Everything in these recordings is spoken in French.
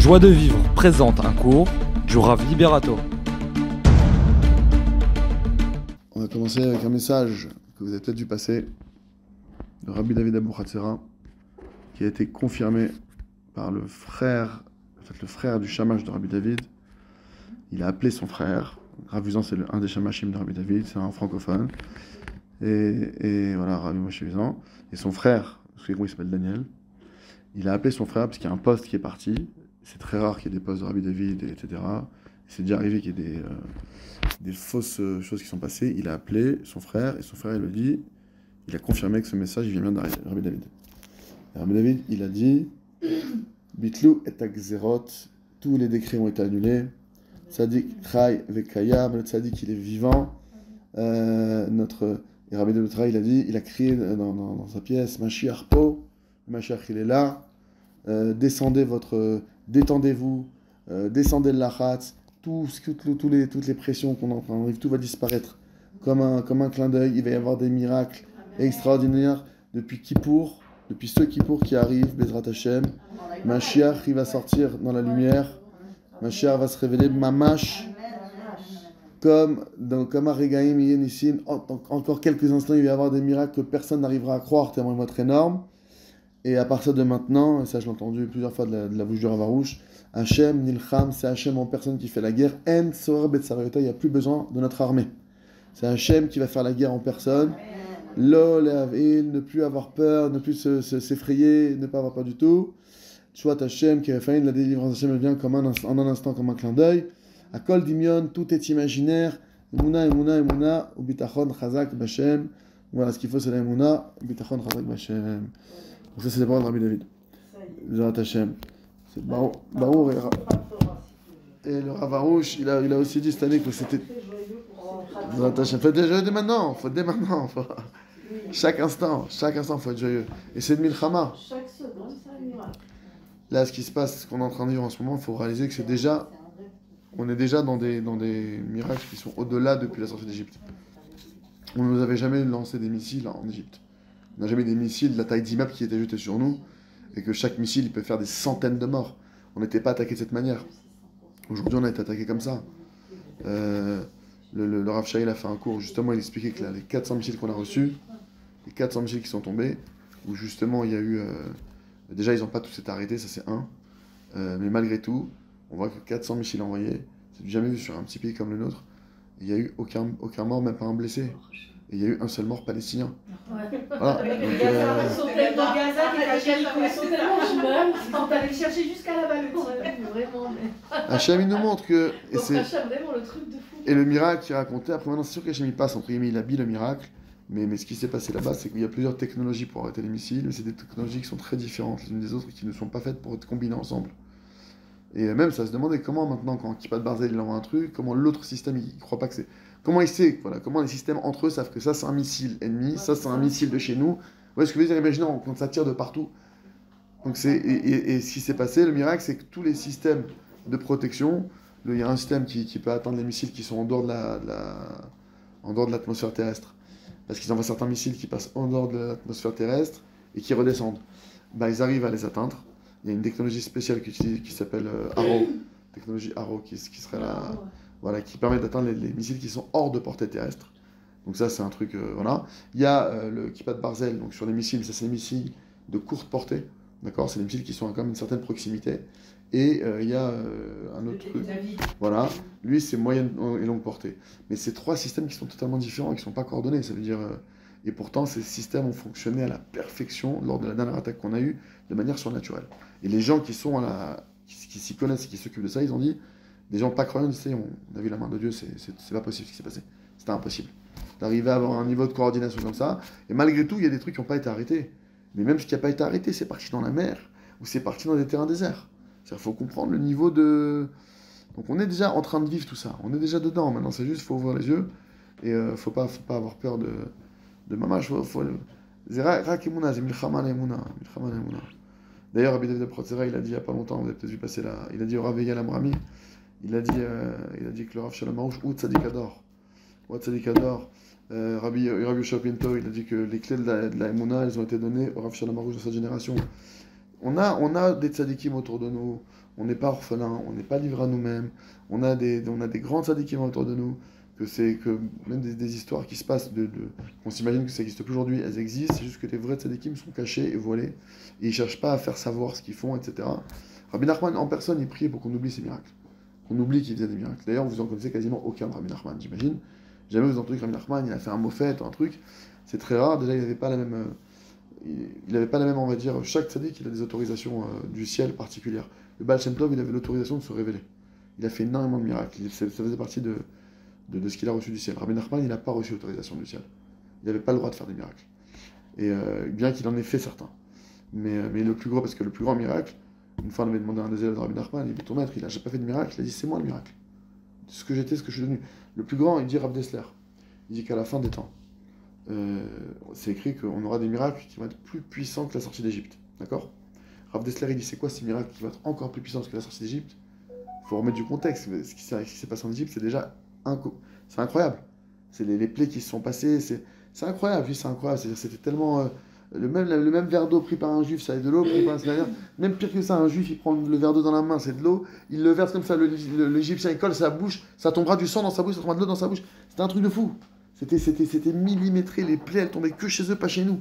Joie de vivre présente un cours du Rav Liberato. On va commencer avec un message que vous avez peut-être dû passer de Rabbi David Abou-Hatzera, qui a été confirmé par le frère du shamash de Rabbi David. Il a appelé son frère. Rav Uzan, c'est un des shamashim de Rabbi David, c'est un francophone. Et voilà, Rabbi Moshe Uzan. Et son frère, parce qu'il s'appelle Daniel, il a appelé son frère parce qu'il y a un poste qui est parti. C'est très rare qu'il y ait des postes de Rabbi David, etc. C'est déjà arrivé qu'il y ait des fausses choses qui sont passées. Il a appelé son frère, et son frère, il lui dit, il a confirmé que ce message, il vient bien de Rabbi David. Et Rabbi David, il a dit, Bitlou et Akzerot, tous les décrets ont été annulés. Tzadik Chai Vekayam, le Tzadik, il est vivant. Et Rabbi David, il a dit, il a crié dans sa pièce, Mashiach Po, Mashiach, il est là. Détendez-vous, descendez le lachatz, toutes les pressions qu'on en arrive, tout va disparaître comme un clin d'œil. Il va y avoir des miracles extraordinaires depuis Kippour, depuis ce Kippour qui arrive, Bezrat Hashem. Mashiach, il va sortir dans la lumière. Mashiach va se révéler mamash, comme un Regaim Yenissim. Encore quelques instants, il va y avoir des miracles que personne n'arrivera à croire, tellement ils vont être énormes. Et à partir de maintenant, et ça je l'ai entendu plusieurs fois de la bouche du Rav Arush, Hachem, Nilcham, c'est Hachem en personne qui fait la guerre. En Sorer Betsarayota, il n'y a plus besoin de notre armée. C'est Hachem qui va faire la guerre en personne. Lo Leavil, ne plus avoir peur, ne plus s'effrayer, ne pas avoir peur du tout. Soit Hachem qui a fait la délivrance Hachem, elle vient en un instant, comme un clin d'œil. Akol Dimion, tout est imaginaire. Emuna, Ubitachon, Chazak, Bachem. Voilà, ce qu'il faut, c'est la Emuna, Ubitachon, Chazak, Bachem. Donc ça, c'est les paroles de Rabbi David. Zérat Hashem. C'est Barour et le Rav Arush, il a aussi dit cette année que c'était... Zérat Hashem. Faites des joyeux dès maintenant. Chaque instant, faut être joyeux. Et c'est de Milchama. Chaque seconde, c'est un miracle. Là, ce qui se passe, ce qu'on est en train de vivre en ce moment, il faut réaliser que c'est déjà... On est déjà dans des miracles qui sont au-delà depuis la sortie d'Égypte. On ne nous avait jamais lancé des missiles en Égypte. On n'a jamais des missiles de la taille d'immeuble qui étaient jetés sur nous, et que chaque missile il peut faire des centaines de morts. On n'était pas attaqué de cette manière. Aujourd'hui, on a été attaqué comme ça. Le Rav Shail a fait un cours, justement, il expliquait que là, les 400 missiles qu'on a reçus, les 400 missiles qui sont tombés, où justement il y a eu... déjà, ils n'ont pas tous été arrêtés, ça c'est un. Mais malgré tout, on voit que 400 missiles envoyés, c'est jamais vu sur un petit pays comme le nôtre. Il n'y a eu aucun mort, même pas un blessé. Et il y a eu un seul mort palestinien. Ouais. Voilà. Avec Donc, Ils sont tellement Gaza, ils sont tellement jumelles, ils sont allés chercher jusqu'à là-bas le petit. Vraiment, mais... Hachem, il nous montre que... Et, donc Hachem, vraiment le truc de fou. et le miracle qu'il racontait, après maintenant c'est sûr qu'Hachem il passe, entre guillemets, il habille le miracle, mais ce qui s'est passé là-bas, c'est qu'il y a plusieurs technologies pour arrêter les missiles, mais c'est des technologies qui sont très différentes les unes des autres, qui ne sont pas faites pour être combinées ensemble. Et même ça se demandait comment maintenant, quand Kippat Barzel il envoie un truc, comment l'autre système il croit pas que c'est... Comment il sait, voilà, comment les systèmes entre eux savent que ça c'est un missile ennemi, ça c'est un missile de chez nous. Vous voyez ce que je veux dire, imaginez quand ça tire de partout. Donc et ce qui s'est passé, le miracle, c'est que tous les systèmes de protection, il y a un système qui peut atteindre les missiles qui sont en dehors de l'atmosphère terrestre. Parce qu'ils envoient certains missiles qui passent en dehors de l'atmosphère terrestre et qui redescendent. Bah, ils arrivent à les atteindre. Il y a une technologie spéciale qui s'appelle Arrow, technologie Arrow qui serait là, voilà, qui permet d'atteindre les missiles qui sont hors de portée terrestre. Donc ça c'est un truc, voilà. Il y a le Kippat Barzel, donc sur les missiles, ça c'est les missiles de courte portée, d'accord, c'est les missiles qui sont à quand même une certaine proximité. Et il y a un autre truc, voilà, lui c'est moyenne et longue portée. Mais c'est trois systèmes qui sont totalement différents, qui ne sont pas coordonnés, ça veut dire... Et pourtant, ces systèmes ont fonctionné à la perfection lors de la dernière attaque qu'on a eue, de manière surnaturelle. Et les gens qui sont qui s'y connaissent et qui s'occupent de ça, ils ont dit, des gens pas croyants disaient, on a vu la main de Dieu, c'est pas possible ce qui s'est passé. C'était impossible. D'arriver à avoir un niveau de coordination comme ça. Et malgré tout, il y a des trucs qui n'ont pas été arrêtés. Mais même ce qui n'a pas été arrêté, c'est parti dans la mer, ou c'est parti dans des terrains déserts. Il faut comprendre le niveau de... Donc on est déjà en train de vivre tout ça. On est déjà dedans. Maintenant, c'est juste, il faut ouvrir les yeux. Et faut pas avoir peur de mamash, c'est rak emuna, c'est milchama emuna. D'ailleurs, Rabbi David Abou-Hatzera, il a dit il n'y a pas longtemps, vous avez peut-être vu passer là, il a dit au Rav Eyal Amrami, il a dit que le Rav Shalom Aroush ou Tzadik Ador, Rabbi Yoshua Pinto, il a dit que les clés de la emuna, elles ont été données au Rav Shalom Aroush de cette génération. On a des tzadikim autour de nous, on n'est pas orphelins, on n'est pas livrés à nous-mêmes, on a des grands tzadikim autour de nous, que même des histoires qui se passent, on s'imagine que ça n'existe plus aujourd'hui, elles existent, c'est juste que les vrais tzadikim sont cachés et voilés, et ils ne cherchent pas à faire savoir ce qu'ils font, etc. Rabbi Nachman en personne, il priait pour qu'on oublie ces miracles, qu'on oublie qu'il faisait des miracles. D'ailleurs, vous en connaissez quasiment aucun de Rabbi Nachman, j'imagine. Jamais vous entendez que Rabbi Nachman, il a fait un mofet ou un truc, c'est très rare, déjà il n'avait pas la même... il n'avait pas la même, on va dire, chaque tzaddik, il a des autorisations du ciel particulières. Le Baal Shem Tov, il avait l'autorisation de se révéler. Il a fait énormément de miracles. Ça faisait partie de ce qu'il a reçu du ciel. Rabbi Nachman, il n'a pas reçu l'autorisation du ciel. Il n'avait pas le droit de faire des miracles. Et bien qu'il en ait fait certains. Mais le plus gros, parce que le plus grand miracle, une fois on avait demandé à un des élèves de Rabbi Nachman, il dit, ton maître, il n'a jamais pas fait de miracle. Il a dit, c'est moi le miracle. Ce que j'étais, ce que je suis devenu. Le plus grand, il dit Rav Dessler. Il dit qu'à la fin des temps, c'est écrit qu'on aura des miracles qui vont être plus puissants que la sortie d'Égypte. D'accord? Rav Dessler, il dit c'est quoi ces miracles qui vont être encore plus puissants que la sortie d'Égypte? Il faut remettre du contexte. Ce qui s'est passé en Égypte, c'est déjà c'est incroyable. C'est les plaies qui se sont passées. C'est incroyable, oui, c'est incroyable. C'était tellement. Le même verre d'eau pris par un juif, ça est de l'eau pris par un esclave. Même pire que ça, un juif, il prend le verre d'eau dans la main, c'est de l'eau. Il le verse comme ça, l'Égyptien, il colle sa bouche, ça tombera du sang dans sa bouche, ça tombera de l'eau dans sa bouche. C'était un truc de fou. C'était millimétré, les plaies, elles tombaient que chez eux, pas chez nous.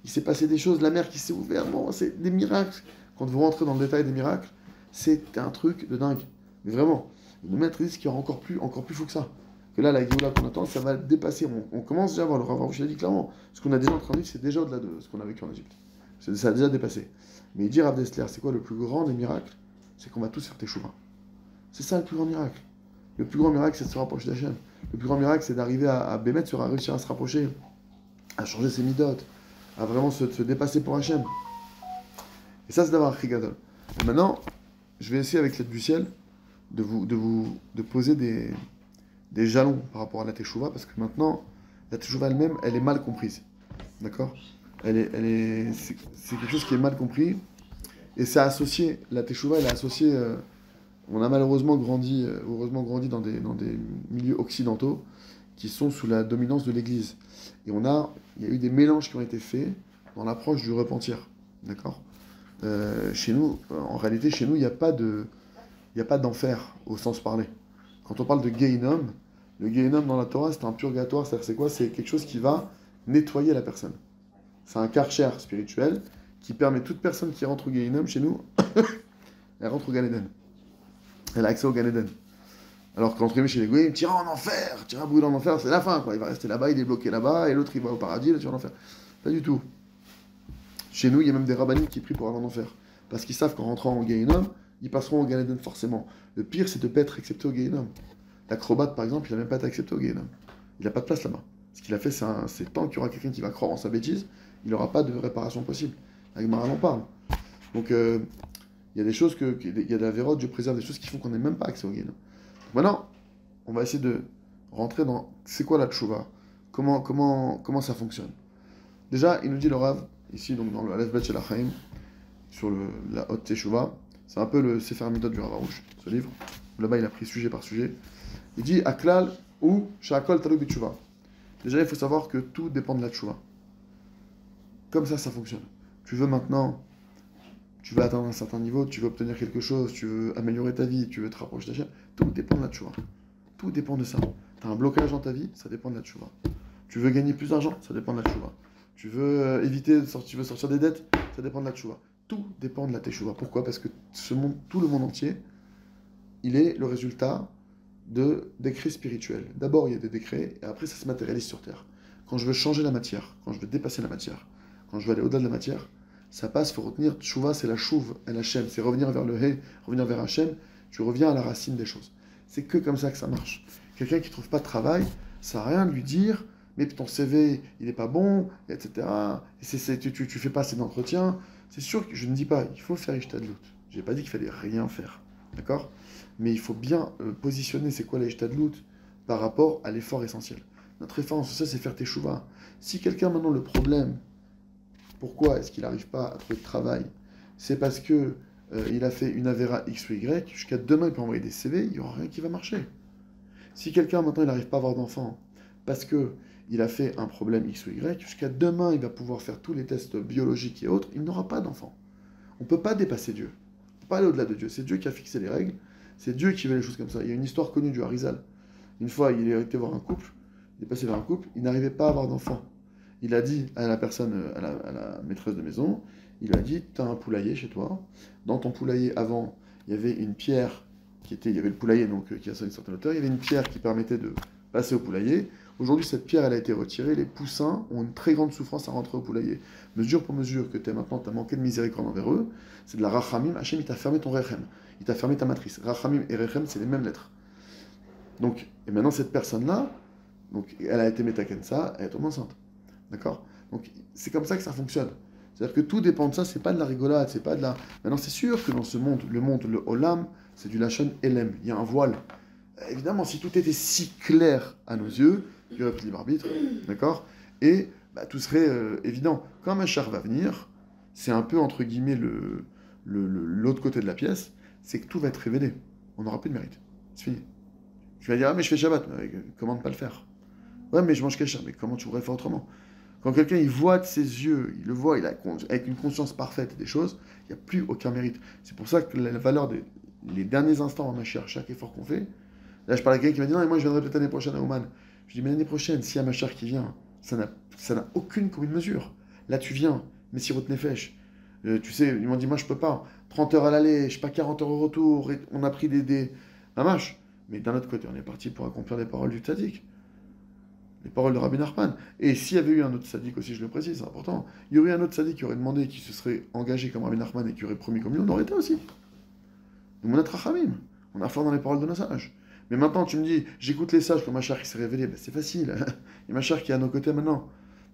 Il s'est passé des choses, la mer qui s'est ouverte, bon, c'est des miracles. Quand vous rentrez dans le détail des miracles, c'est un truc de dingue. Mais vraiment, le maître dit qu'il y aura encore plus fou que ça. Que là, la Géoula qu'on attend, ça va dépasser. On commence déjà à voir, le Rav Arush l'a dit clairement. Ce qu'on a déjà en train de vivre, c'est déjà au-delà de ce qu'on a vécu en Égypte. Ça a déjà dépassé. Mais il dit Rav Dessler, c'est quoi le plus grand des miracles? C'est qu'on va tous faire teshuva. C'est ça le plus grand miracle. Le plus grand miracle, c'est de se rapprocher d'Hachem. Le plus grand miracle, c'est d'arriver à Bémet, à réussir à se rapprocher, à changer ses midotes, à vraiment se dépasser pour Hachem. Et ça, c'est d'avoir un Chigadol. Maintenant, je vais essayer, avec l'aide du ciel, de poser des jalons par rapport à la Teshuvah, parce que maintenant, la Teshuvah elle-même, elle est mal comprise. D'accord? C'est quelque chose qui est mal compris, et c'est associé, la Teshuvah, elle est associée... on a malheureusement grandi dans des milieux occidentaux qui sont sous la dominance de l'Église. Et il y a eu des mélanges qui ont été faits dans l'approche du repentir. D'accord? Chez nous, en réalité, chez nous, il n'y a pas d'enfer au sens parlé. Quand on parle de Gehinnom, le Gehinnom dans la Torah, c'est un purgatoire. C'est quoi? C'est quelque chose qui va nettoyer la personne. C'est un karcher spirituel qui permet toute personne qui rentre au Gehinnom, chez nous, elle rentre au Gan Eden. Elle a accès au Gan Eden. Alors qu'entre guillemets chez les Goïms, tu iras en enfer, tu iras brûler en enfer, c'est la fin, quoi. Il va rester là-bas, il est bloqué là-bas, et l'autre il va au paradis, l'autre il va en enfer. Pas du tout. Chez nous, il y a même des rabbiniques qui prient pour aller en enfer. Parce qu'ils savent qu'en rentrant au Gehinnom, ils passeront au Gan Eden forcément. Le pire, c'est de ne pas être accepté au Gehinnom. L'acrobate, par exemple, il n'a même pas été accepté au Gehinnom. Il n'a pas de place là-bas. Ce qu'il a fait, c'est tant qu'il y aura quelqu'un qui va croire en sa bêtise, il n'aura pas de réparation possible. La Gemara en parle. Donc, il y a des choses il y a de la vérote, Dieu préserve des choses qui font qu'on n'ait même pas accès au Gehinnom. Maintenant, on va essayer de rentrer dans c'est quoi la tchouva, comment ça fonctionne. Déjà, il nous dit le Rav, ici, donc dans le Aleph Bet Shel HaChaim, sur la haute tchouva, c'est un peu le Sefer Midot du Rav Arush, ce livre. Là-bas, il a pris sujet par sujet. Il dit Aklal ou Shakol Talou B'Tchouva. Déjà, il faut savoir que tout dépend de la tchouva. Comme ça fonctionne. Tu veux atteindre un certain niveau, tu veux obtenir quelque chose, tu veux améliorer ta vie, tu veux te rapprocher d'Hachem, tout dépend de la tchouva. Tout dépend de ça. Tu as un blocage dans ta vie, ça dépend de la tchouva. Tu veux gagner plus d'argent, ça dépend de la tchouva. Tu veux tu veux sortir des dettes, ça dépend de la tchouva. Tout dépend de la tchouva. Pourquoi? Parce que tout le monde entier, il est le résultat de décrets spirituels. D'abord, il y a des décrets, et après, ça se matérialise sur Terre. Quand je veux changer la matière, quand je veux dépasser la matière, quand je veux aller au-delà de la matière, ça passe, il faut retenir, tchouva, c'est la chouve, el Hachem, c'est revenir vers le He, revenir vers Hachem, tu reviens à la racine des choses. C'est que comme ça que ça marche. Quelqu'un qui ne trouve pas de travail, ça n'a rien de lui dire, mais ton CV, il n'est pas bon, etc. Et tu fais pas assez d'entretiens. C'est sûr que je ne dis pas, il faut faire Ishtadlut. Je n'ai pas dit qu'il fallait rien faire, d'accord? Mais il faut bien positionner c'est quoi la Ishtadlut par rapport à l'effort essentiel. Notre effort essentiel, c'est faire teshuva. Si quelqu'un, maintenant, le problème, pourquoi est-ce qu'il n'arrive pas à trouver de travail? C'est parce que il a fait une avéra X ou Y, jusqu'à demain il peut envoyer des CV, il n'y aura rien qui va marcher. Si quelqu'un maintenant il n'arrive pas à avoir d'enfant, parce que il a fait un problème X ou Y, jusqu'à demain il va pouvoir faire tous les tests biologiques et autres, il n'aura pas d'enfant. On ne peut pas dépasser Dieu. On ne peut pas aller au-delà de Dieu. C'est Dieu qui a fixé les règles. C'est Dieu qui veut les choses comme ça. Il y a une histoire connue du Harizal. Une fois, il est été voir un couple. Il est passé vers un couple. Il n'arrivait pas à avoir d'enfant. Il a dit à la personne, à la maîtresse de maison, il lui a dit, tu as un poulailler chez toi. Dans ton poulailler, avant, il y avait une pierre il y avait le poulailler donc, qui a une certaine hauteur. Il y avait une pierre qui permettait de passer au poulailler. Aujourd'hui, cette pierre, elle a été retirée. Les poussins ont une très grande souffrance à rentrer au poulailler. Mesure pour mesure que maintenant, tu as manqué de miséricorde envers eux. C'est de la rachamim. Hachem, il t'a fermé ton rechem. Il t'a fermé ta matrice. Rachamim et rechem, c'est les mêmes lettres. Donc, et maintenant, cette personne-là, donc, elle a été métakensa, elle tombe enceinte. D'accord? Donc, c'est comme ça que ça fonctionne. C'est-à-dire que tout dépend de ça, c'est pas de la rigolade, c'est pas de la... Maintenant, c'est sûr que dans ce monde, le olam, c'est du lachon elem, il y a un voile. Évidemment, si tout était si clair à nos yeux, il y aurait plus de libre arbitre, d'accord? Et tout serait évident. Quand un Mashiach va venir, c'est un peu, entre guillemets, l'autre côté de la pièce, c'est que tout va être révélé. On n'aura plus de mérite. C'est fini. Tu vas dire, ah mais je fais Shabbat, mais comment ne pas le faire? Ouais, mais je mange Kesher, mais comment tu pourrais faire autrement? Quand quelqu'un il voit de ses yeux, il le voit, avec une conscience parfaite des choses, il n'y a plus aucun mérite. C'est pour ça que la valeur des derniers instants en Mashiach, chaque effort qu'on fait, là je parle à quelqu'un qui m'a dit non, mais moi je viendrai peut-être l'année prochaine à Oman. Je dis mais l'année prochaine, s'il y a un Mashiach qui vient, ça n'a aucune commune mesure. Là tu viens, Messirot Nefesh, tu sais, ils m'ont dit moi je peux pas, 30 heures à l'aller, je sais pas, 40 heures au retour, et on a pris des mamaches. Mais d'un autre côté, on est parti pour accomplir les paroles du tzaddik. Les paroles de Rabbi Nachman. Et s'il y avait eu un autre tzaddik aussi, je le précise, c'est important, il y aurait un autre tzaddik qui aurait demandé, qui se serait engagé comme Rabbi Nachman et qui aurait promis comme lui, on aurait été aussi. Nous, on est rachamim. On a foi dans les paroles de nos sages. Mais maintenant, tu me dis, j'écoute les sages comme Machar qui s'est révélé, c'est facile. Il y a Machar qui est à nos côtés maintenant.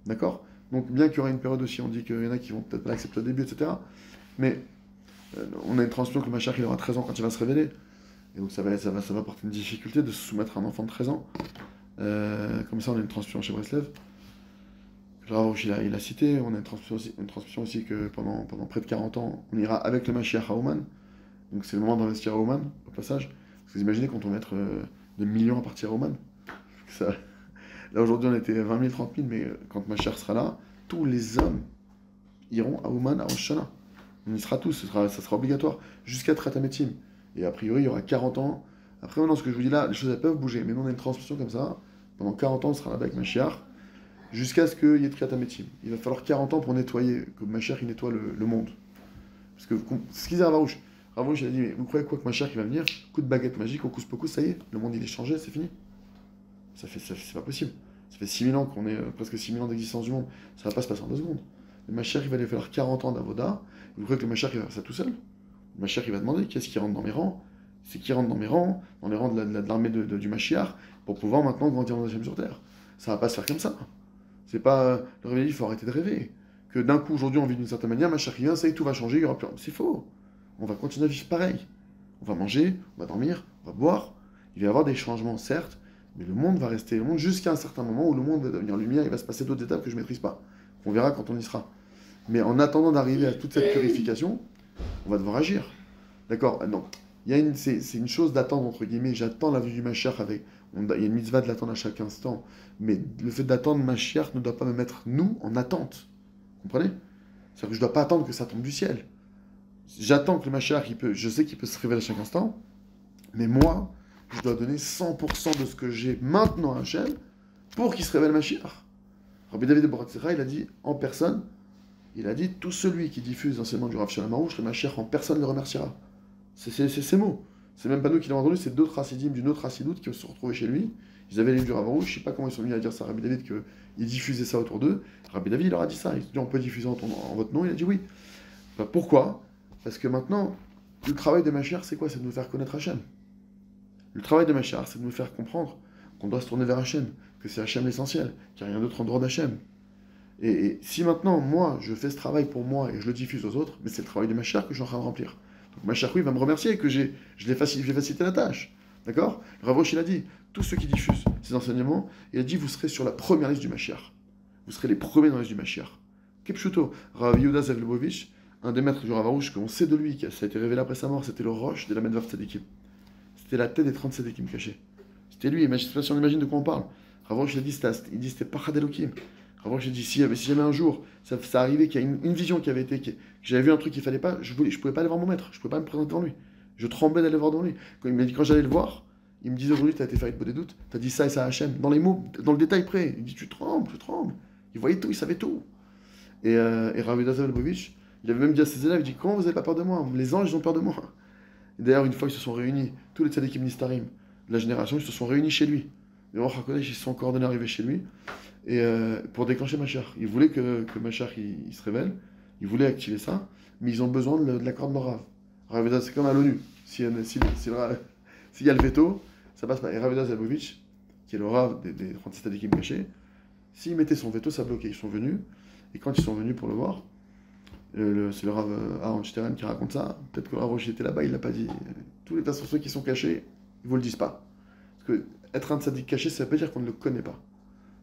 D'accord? Donc, bien qu'il y aura une période aussi, on dit qu'il y en a qui vont peut-être pas l'accepter au début, etc. Mais on a une transmission que le Machar, il aura 13 ans quand il va se révéler. Et donc, ça va porter une difficulté de se soumettre à un enfant de 13 ans. Comme ça, on a une transmission chez Breslev. Le Rav Rouch, il a cité, on a une transmission aussi que pendant près de 40 ans, on ira avec le Mashiach à Oman. Donc c'est le moment d'investir à Oman, au passage. Parce que vous imaginez quand on va être de millions à partir à Oman. Là aujourd'hui on était 20 000, 30 000, mais quand Mashiach sera là, tous les hommes iront à Oman, à Rosh Hashanah. On y sera tous, ça sera obligatoire, jusqu'à Tratametim. Et a priori, il y aura 40 ans. Après, maintenant, ce que je vous dis là, les choses elles peuvent bouger. Mais nous, on a une transmission comme ça. Pendant 40 ans, on sera là-bas avec Mashiach. Jusqu'à ce qu'il y ait Tratametim. Il va falloir 40 ans pour nettoyer, que Mashiach il nettoie le monde. Parce que ce qu'il disait à Rav Rouch, il a dit, mais vous croyez quoi que Mashiach il va venir? Coup de baguette magique, au coup pocus, ça y est, le monde il est changé, c'est fini. C'est pas possible. Ça fait 6000 ans qu'on est, presque 6000 ans d'existence du monde. Ça va pas se passer en 2 secondes. Le Mashiach il va lui falloir 40 ans d'avoda. Vous croyez que le Mashiach il va faire ça tout seul? Le Mashiach il va demander, qu'est-ce qui rentre dans mes rangs? C'est qui rentre dans mes rangs, dans les rangs de l'armée du Mashiach, pour pouvoir maintenant grandir dans Hachem sur terre. Ça va pas se faire comme ça. C'est pas. Le réveil, il faut arrêter de rêver. Que d'un coup, aujourd'hui, on vit d'une certaine manière, Mashiach vient, ça y est, tout va changer, il y aura plus. C'est faux. On va continuer à vivre pareil. On va manger, on va dormir, on va boire. Il va y avoir des changements, certes, mais le monde va rester le monde jusqu'à un certain moment où le monde va devenir lumière, il va se passer d'autres étapes que je ne maîtrise pas. On verra quand on y sera. Mais en attendant d'arriver à toute cette purification, on va devoir agir. D'accord? Non. C'est une chose d'attendre, entre guillemets, j'attends la venue du Mashiach avec... Il y a une mitzvah de l'attendre à chaque instant, mais le fait d'attendre Mashiach ne doit pas me mettre, nous, en attente. Vous comprenez? C'est-à-dire que je ne dois pas attendre que ça tombe du ciel. J'attends que le Mashiach, je sais qu'il peut se révéler à chaque instant, mais moi, je dois donner 100% de ce que j'ai maintenant à Hachem pour qu'il se révèle Mashiach. Rabbi David de Boratzera, il a dit en personne, il a dit, tout celui qui diffuse l'enseignement du Rav Shalom Aroush, le Mashiach en personne le remerciera. C'est ces mots. C'est même pas nous qui l'avons entendu, c'est d'autres chassidim d'une autre chassidoute qui se retrouvaient chez lui. Ils avaient les livres du Rav Aroush, je sais pas comment ils sont venus à dire ça à Rabbi David, qu'ils diffusaient ça autour d'eux. Rabbi David, il leur a dit ça. Il a dit, on peut diffuser en votre nom? Il a dit oui. Pourquoi? Parce que maintenant, le travail de Mashiach, c'est quoi? C'est de nous faire connaître Hachem. Le travail de Mashiach, c'est de nous faire comprendre qu'on doit se tourner vers Hachem, que c'est Hachem l'essentiel, qu'il n'y a rien d'autre en dehors d'Hachem. Et si maintenant, moi, je fais ce travail pour moi et je le diffuse aux autres, mais c'est le travail de Mashiach que je suis en train de remplir. Donc Mashiach, oui, va me remercier que j'ai facilité la tâche. D'accord? Le Rav Rouch, il a dit, tous ceux qui diffusent ces enseignements, il a dit, vous serez sur la première liste du Mashiach. Vous serez les premiers dans la liste du Mashiach. Kepchuto, Rav Yehuda Zev Lubavitch, un des maîtres du Rav Rouch, qu'on sait de lui, ça a été révélé après sa mort, c'était le roche de la Medvav Tzadikim. C'était la tête des 30 Tzadikim cachés. C'était lui, je ne sais pas si on imagine de quoi on parle. Rav Rouch, il dit, c'était Pachad Elokim. Avant, j'ai dit, si jamais un jour, ça arrivait qu'il y a une vision qui avait été, que j'avais vu un truc qu'il fallait pas, je pouvais pas aller voir mon maître, je pouvais pas me présenter devant lui. Je tremblais d'aller voir devant lui. Quand il m'a dit, quand j'allais le voir, il me disait aujourd'hui, tu as été faire une des doutes, tu as dit ça et ça à Hachem, dans les mots, dans le détail près. Il me dit, tu trembles. Il voyait tout, il savait tout. Et Rav Yehuda Lubavitch, il avait même dit à ses élèves, il dit, comment vous n'avez pas peur de moi? Les anges, ils ont peur de moi. Et d'ailleurs, une fois, ils se sont réunis, tous les tzadikim nistarim de la génération, ils se sont réunis chez lui. Les Ruach HaKodesh, ils se sont coordonnés arriver chez lui. Et pour déclencher Mashiach. Ils voulaient que Mashiach il se révèle, ils voulaient activer ça, mais ils ont besoin de l'accord de leur Rav. Rav Yehuda, c'est comme à l'ONU. S'il y a le veto, ça passe pas. Et Rav Yehuda Lubavitch, qui est le Rav des 36 tzadikim cachés, s'il mettait son veto, ça bloquait. Ils sont venus, et quand ils sont venus pour le voir, c'est le Rav Aaron Stern qui raconte ça. Peut-être que le Rav Roshi était là-bas, il l'a pas dit. Tous les ceux qui sont cachés, ils vous le disent pas. Parce que être un tzaddik caché, ça veut pas dire qu'on ne le connaît pas.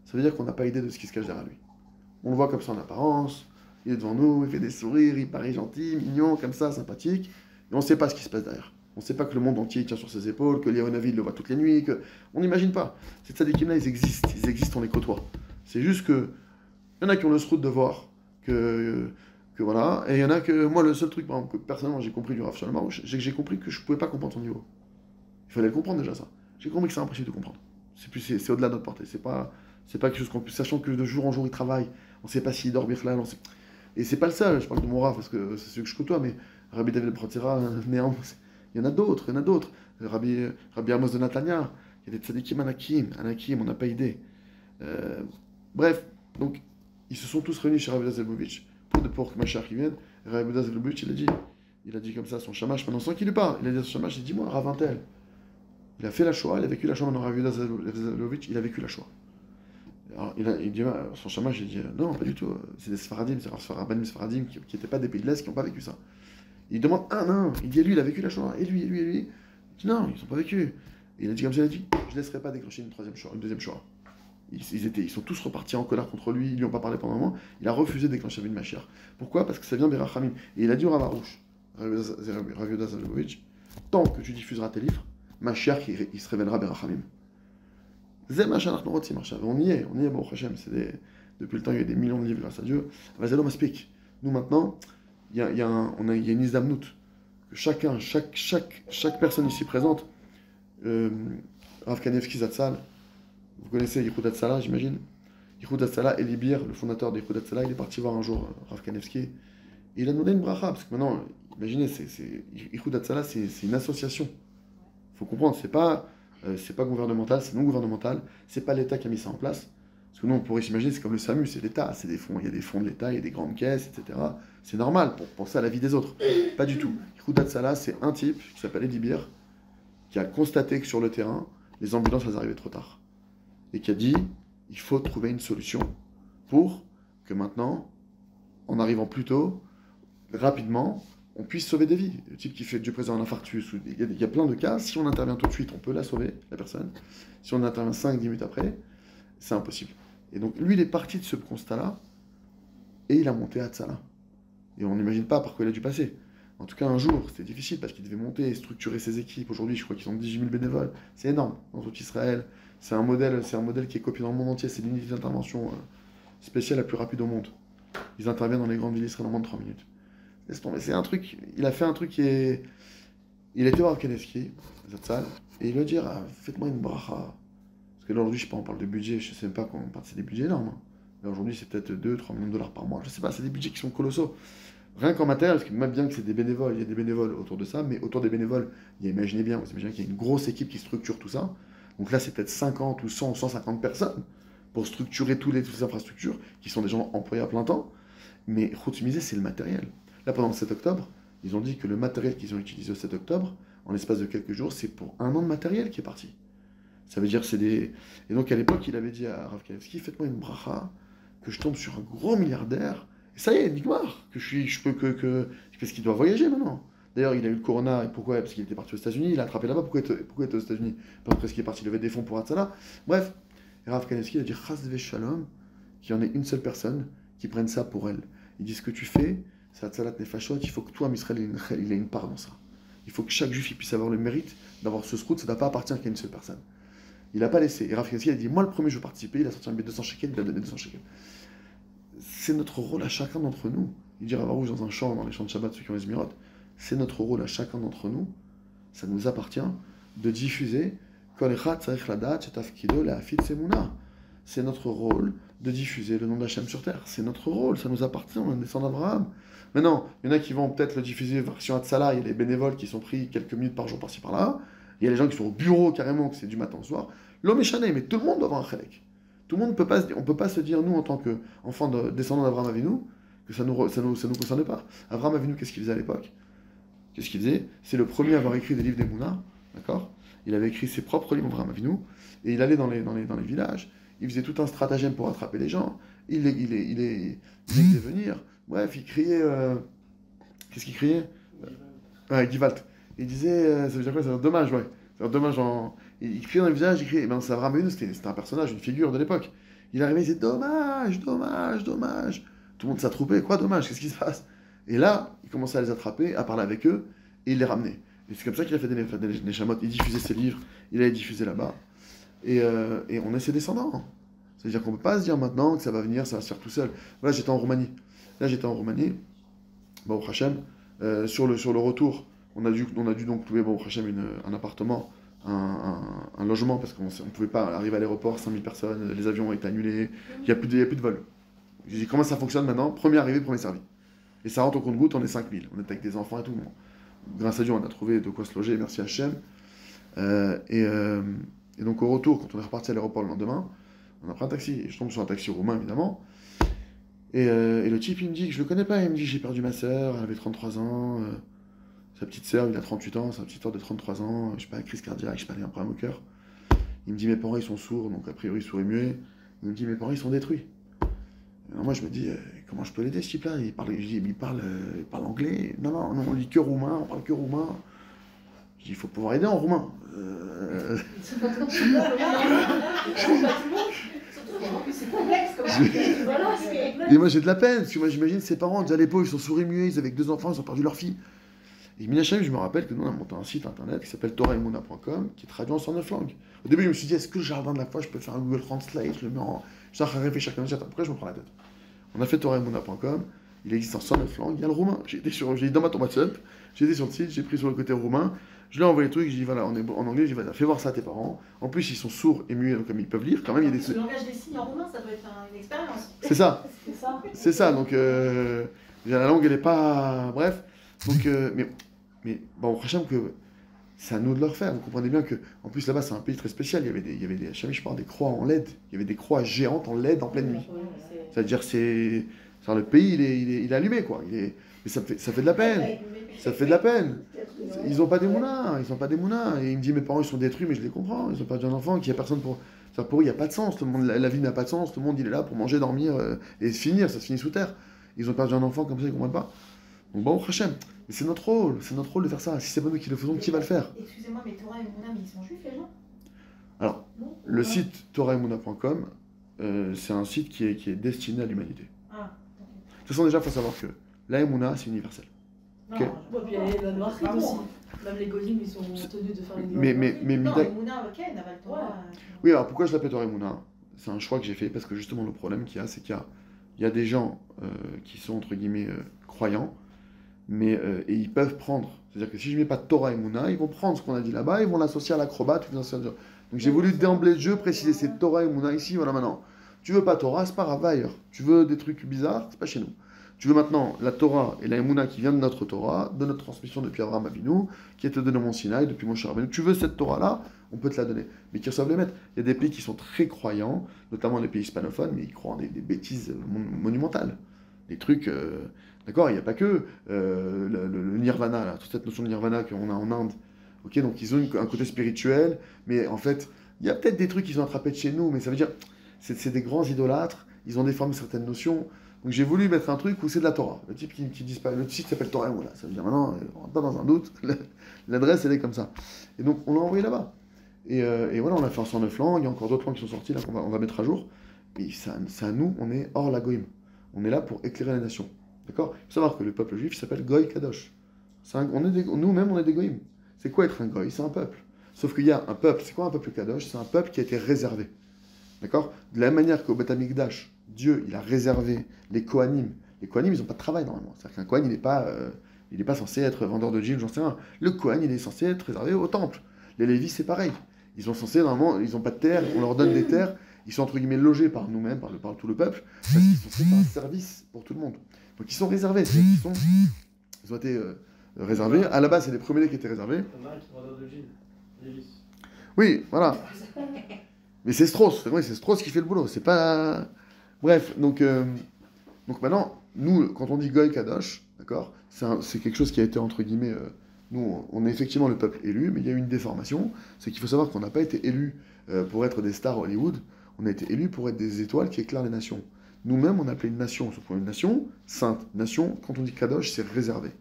Ça veut dire qu'on n'a pas idée de ce qui se cache derrière lui. On le voit comme ça en apparence, il est devant nous, il fait des sourires, il paraît gentil, mignon, comme ça, sympathique, et on ne sait pas ce qui se passe derrière. On ne sait pas que le monde entier tient sur ses épaules, que Léonavi le voit toutes les nuits, on n'imagine pas. Ces tzadikim-là, ils existent, on les côtoie. C'est juste que, il y en a qui ont le srout de voir que voilà, et il y en a que, moi, le seul truc, par exemple, que personnellement j'ai compris du Rav Shalom Aroush, c'est que j'ai compris que je ne pouvais pas comprendre son niveau. Il fallait le comprendre déjà, ça. J'ai compris que c'est impossible de comprendre. C'est au-delà de notre portée, c'est pas quelque chose qu'on peut, sachant que de jour en jour il travaille, on ne sait pas s'il dort bien là, et c'est pas le seul, je parle de mon Rav parce que c'est celui que je côtoie, mais Rabbi David Pratira, il y en a d'autres, Rabbi Amos de Natania, il y a des tzadikim Anakim, on n'a pas idée. Bref, donc ils se sont tous réunis chez Rabbi Lubavitch pour que Mashiach vienne. Rabbi Lubavitch il a dit comme ça à son shamash, pendant sans qu'il lui parle, il a dit à son shamash, il dit, moi, Rav Intel, il a fait la Shoah, il a vécu la Shoah, maintenant Rabbi Lubavitch, il a vécu la Shoah. Alors, il dit, son shamash, il dit, non, pas du tout, c'est des Sfaradim, c'est des Rabbanim Sfaradim qui n'étaient pas des pays de l'Est, qui n'ont pas vécu ça. Il demande, non, il dit, lui, il a vécu la Shoah, et lui. Il dit, non, ils n'ont pas vécu. Et il a dit comme ça, il a dit, je ne laisserai pas déclencher une deuxième Shoah. Ils sont tous repartis en colère contre lui, ils lui ont pas parlé pendant un moment, il a refusé de déclencher une Mashiach. Pourquoi? Parce que ça vient des Rachamim. Et il a dit au Rav Aroush, Rav Yehuda Lubavitch, tant que tu diffuseras tes livres, Mashiach, il se révélera Berachamim. On y est, Baruch Hashem. Depuis le temps, il y a des millions de livres grâce à Dieu. Vazelo m'explique. Nous maintenant, il y a une isdamnout. Que chaque personne ici présente, Rav Kanevski Zatzal, vous connaissez Yichud Hatzalah, j'imagine. Yichud Hatzalah, Eli Bir, le fondateur de Yichud Hatzalah, il est parti voir un jour Rav Kanevski. Et il a demandé une bracha, parce que maintenant, imaginez, Yichud Hatzalah, c'est une association. Il faut comprendre, c'est pas gouvernemental, c'est non gouvernemental, c'est pas l'État qui a mis ça en place. Parce que nous, on pourrait s'imaginer, c'est comme le SAMU, c'est l'État, c'est des fonds, il y a des fonds de l'État, il y a des grandes caisses, etc. C'est normal pour penser à la vie des autres. Pas du tout. Yichud Hatzalah, c'est un type qui s'appelle Eli Bir, qui a constaté que sur le terrain, les ambulances, elles arrivaient trop tard. Et qui a dit, il faut trouver une solution pour que maintenant, en arrivant plus tôt, rapidement, on puisse sauver des vies. Le type qui fait Dieu présent un infarctus, il y a plein de cas, si on intervient tout de suite, on peut la sauver, la personne. Si on intervient 5-10 minutes après, c'est impossible. Et donc, lui, il est parti de ce constat-là, et il a monté à Hatzalah. Et on n'imagine pas par quoi il a dû passer. En tout cas, un jour, c'était difficile, parce qu'il devait monter et structurer ses équipes. Aujourd'hui, je crois qu'ils ont 18 000 bénévoles. C'est énorme, dans tout Israël. C'est un modèle qui est copié dans le monde entier. C'est l'unité d'intervention spéciale la plus rapide au monde. Ils interviennent dans les grandes villes israéliennes en moins de 3 minutes. Laisse tomber. C'est un truc. Il a fait un truc qui est. Il était voir Kanevski, Zatzal, et il lui a dit, faites-moi une bracha. Parce que là, aujourd'hui, je sais pas, on parle de budget, je sais même pas quand on parle, c'est des budgets énormes. Mais aujourd'hui, c'est peut-être 2-3 millions de dollars par mois. Je sais pas, c'est des budgets qui sont colossaux. Rien qu'en matériel, parce que même bien que c'est des bénévoles, il y a des bénévoles autour de ça, mais autour des bénévoles, imaginez bien, vous imaginez qu'il y a une grosse équipe qui structure tout ça. Donc là, c'est peut-être 50 ou 100 ou 150 personnes pour structurer toutes les infrastructures qui sont des gens employés à plein temps. Mais Khoutzmisé, c'est le matériel. Là, pendant le 7 octobre, ils ont dit que le matériel qu'ils ont utilisé au 7 octobre, en l'espace de quelques jours, c'est pour 1 an de matériel qui est parti. Ça veut dire que c'est des... Et donc à l'époque, il avait dit à Rav Kanevski, faites-moi une bracha, que je tombe sur un gros milliardaire. Et ça y est, Nigmar, parce qu'il doit voyager maintenant. D'ailleurs, il a eu le corona, et pourquoi? Parce qu'il était parti aux États-Unis, il a attrapé là-bas. Pourquoi était aux États-Unis? Parce qu'il est parti lever des fonds pour Hatzalah. Bref, Rav Kanevski a dit Chas ve Shalom, qu'il y en ait une seule personne qui prenne ça pour elle. Il dit ce que tu fais, c'est Hatzalat Nefashot, il faut que toi, Misraël, il ait une part dans ça. Il faut que chaque juif il puisse avoir le mérite d'avoir ce srout, ça ne doit pas appartenir qu'à une seule personne. Il n'a pas laissé. Et Rav Kanevski a dit moi, le premier, je veux participer, il a sorti un billet de 200 shekels, il a donné 200 shekels. c'est notre rôle à chacun d'entre nous. Il dit Ravarouche dans un chant, dans les chants de Shabbat, ceux qui ont les Zmirot, c'est notre rôle à chacun d'entre nous, ça nous appartient, de diffuser Kol Echad Tzarich Ladat Shetafkido Le'afit Semuna. C'est notre rôle de diffuser le nom d'Hachem sur terre. C'est notre rôle, ça nous appartient, on est descendant d'Abraham. Maintenant, il y en a qui vont peut-être le diffuser version Hatzala, il y a les bénévoles qui sont pris quelques minutes par jour par-ci par-là, il y a les gens qui sont au bureau carrément, que c'est du matin au soir. L'homme est chané, mais tout le monde doit avoir un chélek. Tout le monde ne peut pas, on peut pas se dire, nous, en tant qu'enfants descendants d'Abraham Avinu, que ça nous concerne pas. Abraham Avinu, qu'est-ce qu'il faisait à l'époque? Qu'est-ce qu'il faisait? C'est le premier à avoir écrit des livres d'Emouna, d'accord? Il avait écrit ses propres livres, Abraham Avinu, et il allait dans les villages, il faisait tout un stratagème pour attraper les gens, il les faisait venir, bref, il criait, qu'est-ce qu'il criait? Givalt. Il disait, ça veut dire quoi? Ça veut dire dommage, ouais. Ça veut dire dommage il criait dans les villages, il criait, ben c'est Abraham Avinu, c'était un personnage, une figure de l'époque. Il arrivait, il disait dommage, dommage, dommage. Tout le monde s'attroupait, quoi dommage, qu'est-ce qui se passe? Et là, il commençait à les attraper, à parler avec eux, et il les ramenait. Et c'est comme ça qu'il a fait des chamottes. Il diffusait ses livres, il allait diffuser là-bas. Et on est ses descendants. C'est-à-dire qu'on ne peut pas se dire maintenant que ça va venir, ça va se faire tout seul. Voilà, j'étais en Roumanie. Bon, Hachem, sur le retour, on a dû donc louer, bon, Hachem, un appartement, un logement, parce qu'on ne pouvait pas arriver à l'aéroport, 5000 personnes, les avions ont été annulés, il n'y a plus de vol. J'ai dit, comment ça fonctionne maintenant? Premier arrivé, premier servi. Et ça rentre au compte-goutte, on est 5000. On est avec des enfants et tout. Grâce à Dieu, on a trouvé de quoi se loger, merci Hachem. Et donc au retour, quand on est reparti à l'aéroport le lendemain, on a pris un taxi. Et je tombe sur un taxi roumain, évidemment. Et le type, il me dit que je le connais pas. Il me dit, j'ai perdu ma sœur, elle avait 33 ans. Sa petite sœur, il a 38 ans. Sa petite sœur de 33 ans, je sais pas, crise cardiaque, je sais pas, il a un problème au cœur. Il me dit, mes parents, ils sont sourds, donc a priori, sourds et muets. Il me dit, mes parents, ils sont détruits. Alors moi, je me dis, comment je peux l'aider, ce type-là? Il parle anglais. Non, on dit que roumain, on parle que roumain. Je dis, il faut pouvoir aider en roumain. Et moi, j'ai de la peine, parce que moi, j'imagine ses parents, déjà à l'époque, ils sont sourds et muets, ils avaient que 2 enfants, ils ont perdu leur fille. Et Minachem, je me rappelle que nous, on a monté un site internet qui s'appelle toraemouna.com, qui est traduit en 109 langues. Au début, je me suis dit, est-ce que le jardin de la foi, je peux faire un Google Translate, je le mets en... Je suis en train de réfléchir comme ça, après je me prends la tête. On a fait toraemouna.com, il existe en 109 langues, il y a le roumain. J'ai dit dans ma tombe WhatsApp, j'ai été sur le site, j'ai pris sur le côté roumain, je lui ai envoyé le truc, j'ai dit voilà, on est en anglais, j'ai dit voilà, fais voir ça à tes parents. En plus, ils sont sourds et muets, donc comme ils peuvent lire, quand même, il y a des... Le langage des signes en roumain, ça doit être une expérience. C'est ça. C'est ça, donc la langue, elle est pas... Bref, donc... mais bon, Hachem, que c'est à nous de le refaire. Vous comprenez bien que, en plus là-bas, c'est un pays très spécial. Il y avait des, je parle des croix en LED. Il y avait des croix géantes en LED en pleine nuit. C'est-à-dire, le pays, il est allumé, quoi. Mais ça fait de la peine. Ça fait de la peine. Ils n'ont pas des moulins. Et il me dit, mes parents, ils sont détruits, mais je les comprends. Ils ont perdu un enfant, qu'il n'y a personne pour... Pour eux, il n'y a pas de sens. La vie n'a pas de sens. Tout le monde, il est là pour manger, dormir et se finir. Ça se finit sous terre. Ils ont perdu un enfant comme ça, ils ne comprennent pas. Donc bon, Hachem, mais c'est notre rôle de faire ça. Si c'est pas nous qui le faisons, qui va le faire? Excusez-moi, mais Torah et Mouna, mais ils sont juifs, les gens? Alors, le site toraemouna.com, c'est un site qui est destiné à l'humanité. Ah. De toute façon, déjà, il faut savoir que la Emouna, c'est universel. Non, Okay. Bon, puis il y a la noircite aussi. Même les Golim, ils sont tenus de faire les mais non, les Mouna, ok, Naval Torah. Oui, alors pourquoi je l'appelle Toraemouna? C'est un choix que j'ai fait parce que justement, le problème qu'il y a, c'est qu'il y a des gens qui sont, entre guillemets, croyants, mais et ils peuvent prendre. C'est-à-dire que si je ne mets pas Torah et Mouna, ils vont prendre ce qu'on a dit là-bas, ils vont l'associer à l'acrobate. Donc j'ai voulu d'emblée de jeu préciser, c'est Torah et Mouna ici, voilà maintenant. Tu veux pas Torah, c'est pas grave, va ailleurs. Tu veux des trucs bizarres, c'est pas chez nous. Tu veux maintenant la Torah et la Emouna qui vient de notre Torah, de notre transmission depuis Abraham Avinu, qui a été donnée au Mont Sinaï, depuis Moshe Rabbeinu. Tu veux cette Torah-là, on peut te la donner. Mais qui reçoivent les maîtres. Il y a des pays qui sont très croyants, notamment les pays hispanophones, mais ils croient en des bêtises monumentales. Des trucs... D'accord, il n'y a pas que le nirvana, là, toute cette notion de nirvana qu'on a en Inde. Ok, donc ils ont un côté spirituel, mais en fait, il y a peut-être des trucs qui sont attrapés de chez nous, mais ça veut dire, c'est des grands idolâtres, ils ont déformé certaines notions. Donc j'ai voulu mettre un truc où c'est de la Torah. Le type qui disparaît, le site s'appelle Torah, voilà. Ça veut dire maintenant, on rentre pas dans un doute, l'adresse elle est comme ça. Et donc on l'a envoyé là-bas. Et voilà, on l'a fait en 109 langues, il y a encore d'autres langues qui sont sorties là qu'on va mettre à jour. Et c'est à nous, on est hors la goïm. On est là pour éclairer la nation. D'accord? Il faut savoir que le peuple juif s'appelle Goy Kadosh. Nous-mêmes, on est des goïms. C'est quoi être un goy? C'est un peuple. Sauf qu'il y a un peuple. C'est quoi un peuple Kadosh? C'est un peuple qui a été réservé. D'accord? De la même manière qu'au Beth Amikdash, Dieu, il a réservé les Kohanim. Les Kohanim, ils n'ont pas de travail normalement. C'est-à-dire qu'un Kohen, il n'est pas censé être vendeur de jeans, j'en sais rien. Le Kohen, il est censé être réservé au temple. Les Lévis, c'est pareil. Ils sont censés, normalement, ils n'ont pas de terre, on leur donne des terres, ils sont entre guillemets logés par nous-mêmes, par tout le peuple, parce qu'ils sont faits un service pour tout le monde. Donc ils sont réservés, ils ont été réservés. À la base, c'est les premiers qui étaient réservés. Il y en a un qui est vendeur de jeans, Lévis. Oui, voilà. Mais c'est Strauss, c'est Strauss qui fait le boulot, c'est pas... Bref, donc maintenant, nous, quand on dit Goy Kadosh, d'accord, c'est quelque chose qui a été, entre guillemets, nous, on est effectivement le peuple élu, mais il y a eu une déformation, c'est qu'il faut savoir qu'on n'a pas été élus pour être des stars Hollywood, on a été élus pour être des étoiles qui éclairent les nations. Nous-mêmes, on a appelé une nation, sauf une nation sainte. Nation, quand on dit Kadosh, c'est réservé.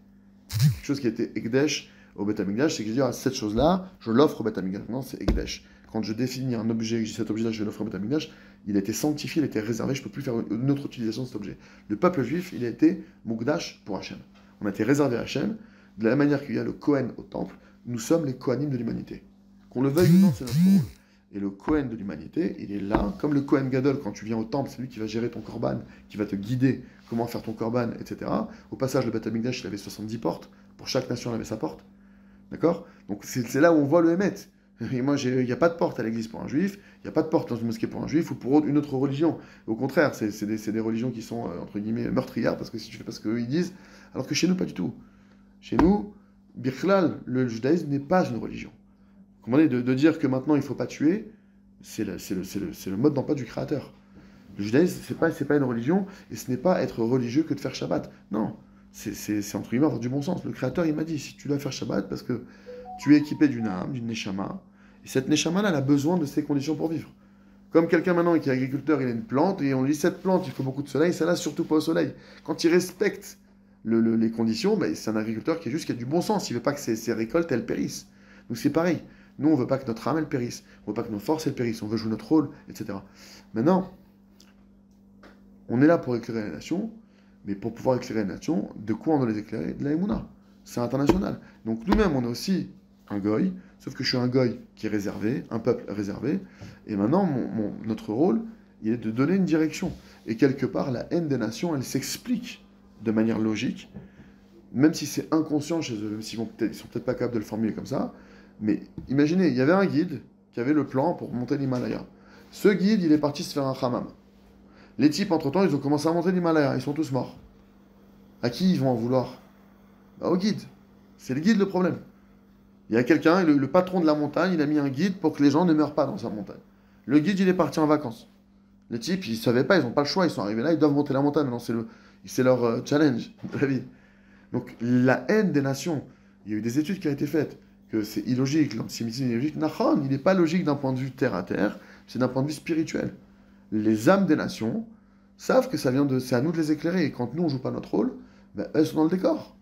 Quelque chose qui a été Ekdesh au Beth Amikdash, c'est que je dis, cette chose-là, je l'offre au Beth Amikdash. Non, c'est Ekdesh. Quand je définis un objet, je dis cet objet-là, je l'offre au Beth Amikdash, il a été sanctifié, il a été réservé, je ne peux plus faire une autre utilisation de cet objet. Le peuple juif, il a été Mukdash pour Hachem. On a été réservé à Hachem, de la même manière qu'il y a le Kohen au temple, nous sommes les Kohanim de l'humanité. Qu'on le veuille ou non, c'est notre rôle. Et le Kohen de l'humanité, il est là, comme le Kohen Gadol, quand tu viens au temple, c'est lui qui va gérer ton korban, qui va te guider comment faire ton korban, etc. Au passage, le Beth Amikdash, il avait 70 portes, pour chaque nation, il avait sa porte. D'accord? Donc c'est là où on voit le Hémet. Et moi, il n'y a pas de porte à l'église pour un juif, il n'y a pas de porte dans une mosquée pour un juif ou pour une autre religion. Au contraire, c'est des religions qui sont, entre guillemets, meurtrières, parce que si tu fais pas ce qu'eux ils disent, alors que chez nous, pas du tout. Chez nous, Birklal, le judaïsme n'est pas une religion. Comment de dire que maintenant il ne faut pas tuer, c'est le mode d'emploi du Créateur. Le judaïsme, c'est pas une religion, et ce n'est pas être religieux que de faire Shabbat. Non, c'est entre guillemets avoir du bon sens. Le Créateur, il m'a dit, si tu dois faire Shabbat, parce que tu es équipé d'une âme, d'une neshama, et cette neshama-là, elle a besoin de ces conditions pour vivre. Comme quelqu'un maintenant qui est agriculteur, il a une plante, et on lui dit, cette plante, il faut beaucoup de soleil, celle-là, surtout pas au soleil. Quand il respecte les conditions, ben, c'est un agriculteur qui a du bon sens, il ne veut pas que ses récoltes, elles périssent. Donc c'est pareil. Nous, on ne veut pas que notre âme, elle périsse. On ne veut pas que nos forces, elles périssent. On veut jouer notre rôle, etc. Maintenant, on est là pour éclairer les nations, mais pour pouvoir éclairer les nations, de quoi on doit les éclairer? De la Emouna. C'est international. Donc nous-mêmes, on est aussi un goy, sauf que je suis un goy qui est réservé, un peuple réservé, et maintenant, notre rôle, il est de donner une direction. Et quelque part, la haine des nations, elle s'explique de manière logique, même si c'est inconscient chez eux, même s'ils sont peut-être pas capables de le formuler comme ça. Mais imaginez, il y avait un guide qui avait le plan pour monter l'Himalaya. Ce guide, il est parti se faire un hammam. Les types, entre-temps, ils ont commencé à monter l'Himalaya. Ils sont tous morts. À qui ils vont en vouloir? Au guide. C'est le guide le problème. Il y a quelqu'un, le patron de la montagne, il a mis un guide pour que les gens ne meurent pas dans sa montagne. Le guide, il est parti en vacances. Les types, ils ne savaient pas, ils n'ont pas le choix. Ils sont arrivés là, ils doivent monter la montagne. Maintenant, c'est leur challenge de la vie. Donc, la haine des nations, il y a eu des études qui ont été faites. Que c'est illogique, l'antisémitisme est illogique. Nahon, il n'est pas logique d'un point de vue terre à terre, c'est d'un point de vue spirituel. Les âmes des nations savent que c'est à nous de les éclairer. Et quand nous, on ne joue pas notre rôle, ben, elles sont dans le décor.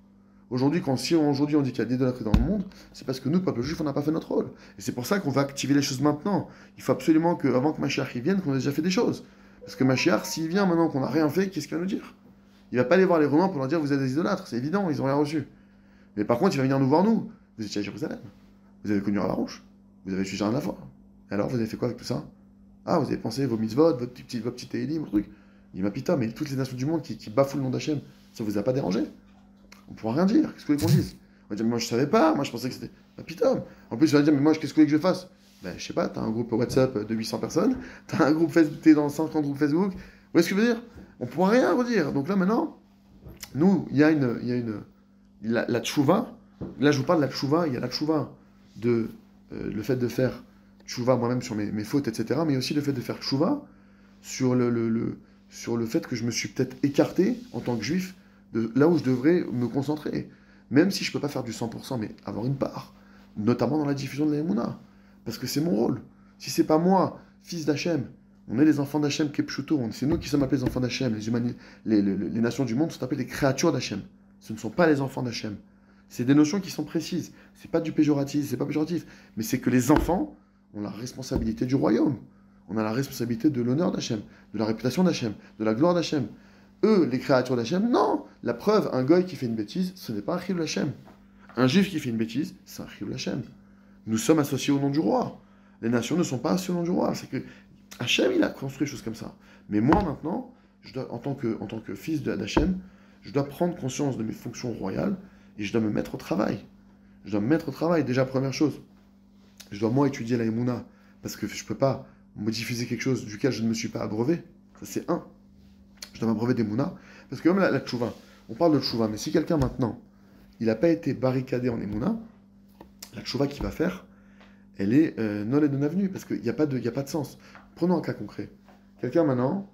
Aujourd'hui, aujourd'hui on dit qu'il y a des idolâtries dans le monde, c'est parce que nous, peuple juif, on n'a pas fait notre rôle. Et c'est pour ça qu'on va activer les choses maintenant. Il faut absolument qu'avant que Mashiach vienne, qu'on ait déjà fait des choses. Parce que Mashiach, s'il vient maintenant qu'on n'a rien fait, qu'est-ce qu'il va nous dire? Il ne va pas aller voir les Romains pour leur dire vous êtes des idolâtres, c'est évident, ils n'ont rien reçu. Mais par contre, il va venir nous voir nous. Vous étiez à Jérusalem, vous avez connu Ravarouche, vous avez suivi un de la foi. Et alors, vous avez fait quoi avec tout ça? Ah, vous avez pensé vos mitzvot, votre petit Télim, votre truc. Il m'a pita, mais toutes les nations du monde qui bafouent le nom d'Hachem, ça vous a pas dérangé? On pourra rien dire, qu'est-ce que vous voulez qu'on dise? On va dire, mais moi je savais pas, moi je pensais que c'était. Ma pita. En plus, on va dire, mais moi qu'est-ce que vous voulez que je fasse? Ben, je sais pas, t'as un groupe WhatsApp de 800 personnes, t'as un groupe Facebook, t'es dans 50 groupes Facebook, vous voyez ce que je veux dire? On pourra rien redire. Donc là maintenant, nous, il y a la tchouva. Là, je vous parle de la tchouva, il y a la tchouva de le fait de faire tchouva moi-même sur mes fautes, etc., mais aussi le fait de faire tchouva sur le fait que je me suis peut-être écarté en tant que juif de là où je devrais me concentrer. Même si je ne peux pas faire du 100%, mais avoir une part, notamment dans la diffusion de la Emouna, parce que c'est mon rôle. Si c'est pas moi, fils d'Hachem, on est les enfants d'Hachem Kepchuto, c'est nous qui sommes appelés les enfants d'Hachem, les nations du monde sont appelées les créatures d'Hachem. Ce ne sont pas les enfants d'Hachem. C'est des notions qui sont précises. C'est pas du péjoratif, c'est pas péjoratif. Mais c'est que les enfants ont la responsabilité du royaume. On a la responsabilité de l'honneur d'Hachem, de la réputation d'Hachem, de la gloire d'Hachem. Eux, les créatures d'Hachem, non. La preuve, un goy qui fait une bêtise, ce n'est pas un chilul Hachem. Un juif qui fait une bêtise, c'est un chilul Hachem. Nous sommes associés au nom du roi. Les nations ne sont pas associées au nom du roi. C'est que Hachem, il a construit des choses comme ça. Mais moi, maintenant, en tant que fils d'Hachem, je dois prendre conscience de mes fonctions royales et je dois me mettre au travail. Je dois me mettre au travail. Déjà, première chose, je dois moi étudier la Emouna parce que je ne peux pas diffuser quelque chose duquel je ne me suis pas abreuvé. Ça, c'est un. Je dois m'abreuver d'Emouna. Parce que même la tchouva, on parle de tchouva, mais si quelqu'un maintenant, il n'a pas été barricadé en Emouna, la tchouva qu'il va faire, elle est non et non avenue, parce qu'il n'y a pas de sens. Prenons un cas concret. Quelqu'un maintenant,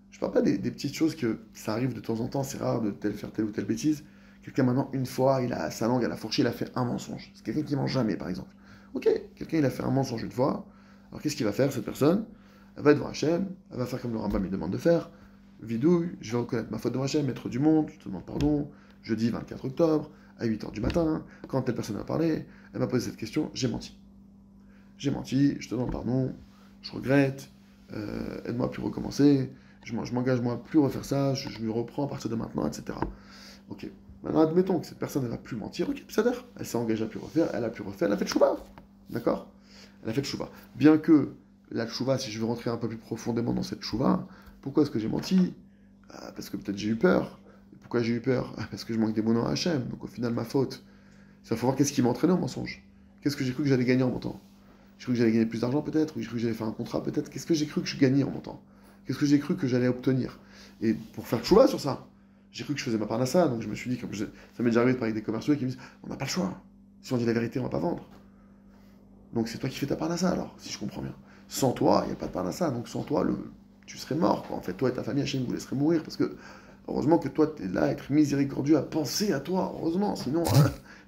je ne parle pas des petites choses que ça arrive de temps en temps, c'est rare de faire telle ou telle bêtise. Quelqu'un maintenant, une fois, il a sa langue à la fourchée, il a fait un mensonge. C'est quelqu'un qui ne ment jamais, par exemple. Ok, quelqu'un il a fait un mensonge une fois, alors qu'est-ce qu'il va faire, cette personne? Elle va être devant Hachem, elle va faire comme le Rambam lui demande de faire, vidouille, je vais reconnaître ma faute devant Hachem, maître du monde, je te demande pardon, jeudi 24 octobre, à 8h du matin, quand telle personne m'a parlé, elle m'a posé cette question, j'ai menti. J'ai menti, je te demande pardon, je regrette, aide-moi à plus recommencer, je m'engage moi à plus refaire ça, je me reprends à partir de maintenant, etc. Ok. Maintenant, admettons que cette personne ne va plus mentir, ok, c'est-à-dire, elle s'est engagée à plus refaire, elle a pu refaire, elle a fait le chouva, d'accord? Elle a fait le chouva. Bien que la chouva, si je veux rentrer un peu plus profondément dans cette chouva, pourquoi est-ce que j'ai menti? Parce que peut-être j'ai eu peur. Pourquoi j'ai eu peur? Parce que je manque des bons noms à Hachem, donc au final, ma faute. Il faut voir qu'est-ce qui m'a entraîné au mensonge. Qu'est-ce que j'ai cru que j'allais gagner en mentant? J'ai cru que j'allais gagner plus d'argent peut-être, ou j'ai cru que j'allais faire un contrat peut-être. Qu'est-ce que j'ai cru que je gagnais en mentant? Qu'est-ce que j'ai cru que j'allais obtenir? Et pour faire chouva sur ça, j'ai cru que je faisais ma part à ça, donc je me suis dit, ça m'est déjà arrivé de parler avec des commerciaux qui me disent, on n'a pas le choix. Si on dit la vérité, on ne va pas vendre. Donc c'est toi qui fais ta part à ça alors, si je comprends bien. Sans toi, il n'y a pas de part à ça, donc sans toi, tu serais mort, quoi. En fait, toi et ta famille, Hachem vous laisserait mourir, parce que heureusement que toi, tu es là à être miséricordieux, à penser à toi, heureusement, sinon,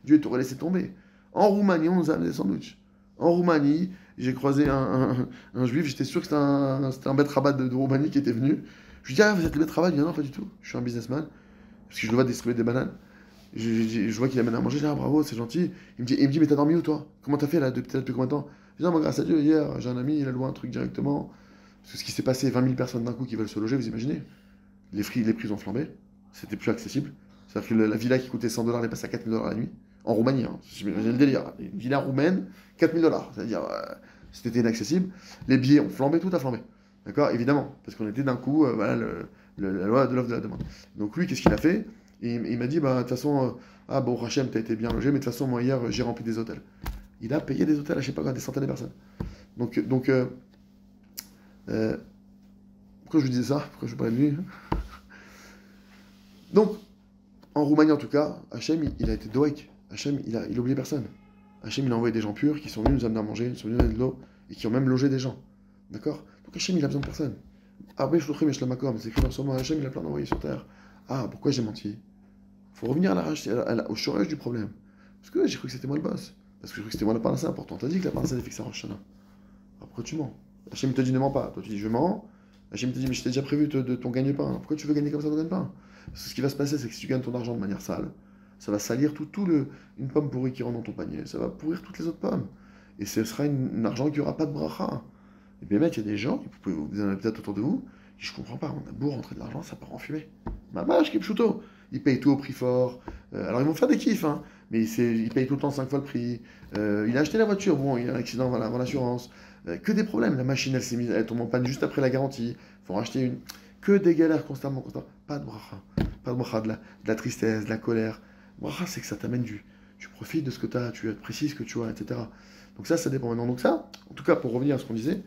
Dieu t'aurait laissé tomber. En Roumanie, on nous a amené des sandwichs. En Roumanie, j'ai croisé un juif, j'étais sûr que c'était un bête rabat de Roumanie qui était venu. Je lui dis, ah, vous êtes le bête rabat? Il dit, non, pas du tout, je suis un businessman, parce que je le vois distribuer des bananes. Je vois qu'il amène à manger, je dis, ah, bravo, c'est gentil. Il me dit, mais t'as dormi où, toi? Comment t'as fait, là, depuis combien de temps? Je dis, non, moi, grâce à Dieu, hier, j'ai un ami, il a loué un truc directement. Parce que ce qui s'est passé, 20 000 personnes d'un coup qui veulent se loger, vous imaginez? Les prix ont flambé, c'était plus accessible. C'est-à-dire que la villa qui coûtait 100 $, elle est passée à 4 000 $ la nuit. En Roumanie, hein. J'imagine le délire. Une villa roumaine, 4 000 $. C'est-à-dire, c'était inaccessible. Les billets ont flambé, tout a flambé. D'accord? Évidemment. Parce qu'on était d'un coup, voilà, la loi de l'offre de la demande. Donc lui, qu'est-ce qu'il a fait? Il m'a dit, bah, de toute façon, ah bon, Hachem, t'as été bien logé, mais de toute façon, moi, hier, j'ai rempli des hôtels. Il a payé des hôtels à, je sais pas quoi, des centaines de personnes. Donc pourquoi je lui disais ça? Pourquoi je parlais de lui? Donc, en Roumanie, en tout cas, Hachem, il a été doïk. Hachem, il a oublié personne. Hachem, il a envoyé des gens purs qui sont venus nous amener à manger, qui sont venus nous donner de l'eau, et qui ont même logé des gens. D'accord? Donc Hachem, il a besoin de personne. Après, je trouve mais Makom, c'est écrit dans son nom, Hachem, il a plein d'envoyés sur terre. Ah, pourquoi j'ai menti? Il faut revenir au chorage du problème. Parce que j'ai cru que c'était moi le boss. Parce que j'ai cru que c'était moi la parnassa. Pourtant, t'as dit que la parnassa, elle est fixée en Rosh Hashanah. Alors pourquoi tu mens? Hachem te dit ne mens pas. Toi, tu dis je mens. Hachem te dit mais je t'ai déjà prévu de ton gagne-pain. Pourquoi tu veux gagner comme ça ton gagne-pain? Parce que ce qui va se passer, c'est que si tu gagnes ton argent de manière sale, ça va salir une pomme pourrie qui rentre dans ton panier. Ça va pourrir toutes les autres pommes. Et ce sera un argent qui n'aura pas de bracha. Et bien, mec, il y a des gens, vous en avez peut-être autour de vous, qui je comprends pas. On a beau rentrer de l'argent, ça part en fumée. Ma vache, Kipchuto. Ils payent tout au prix fort. Alors ils vont faire des kiffs, hein, mais ils payent tout le temps 5 fois le prix. Il a acheté la voiture, bon, il y a un accident, voilà, avant l'assurance. Que des problèmes. La machine, elle tombe en panne juste après la garantie. Il faut racheter une. Que des galères constamment. Pas de bracha. Pas de bracha, de la tristesse, de la colère. Bracha, c'est que ça t'amène tu profites de ce que tu as, tu apprécies ce que tu as, etc. Donc ça dépend maintenant. Donc ça, en tout cas, pour revenir à ce qu'on disait,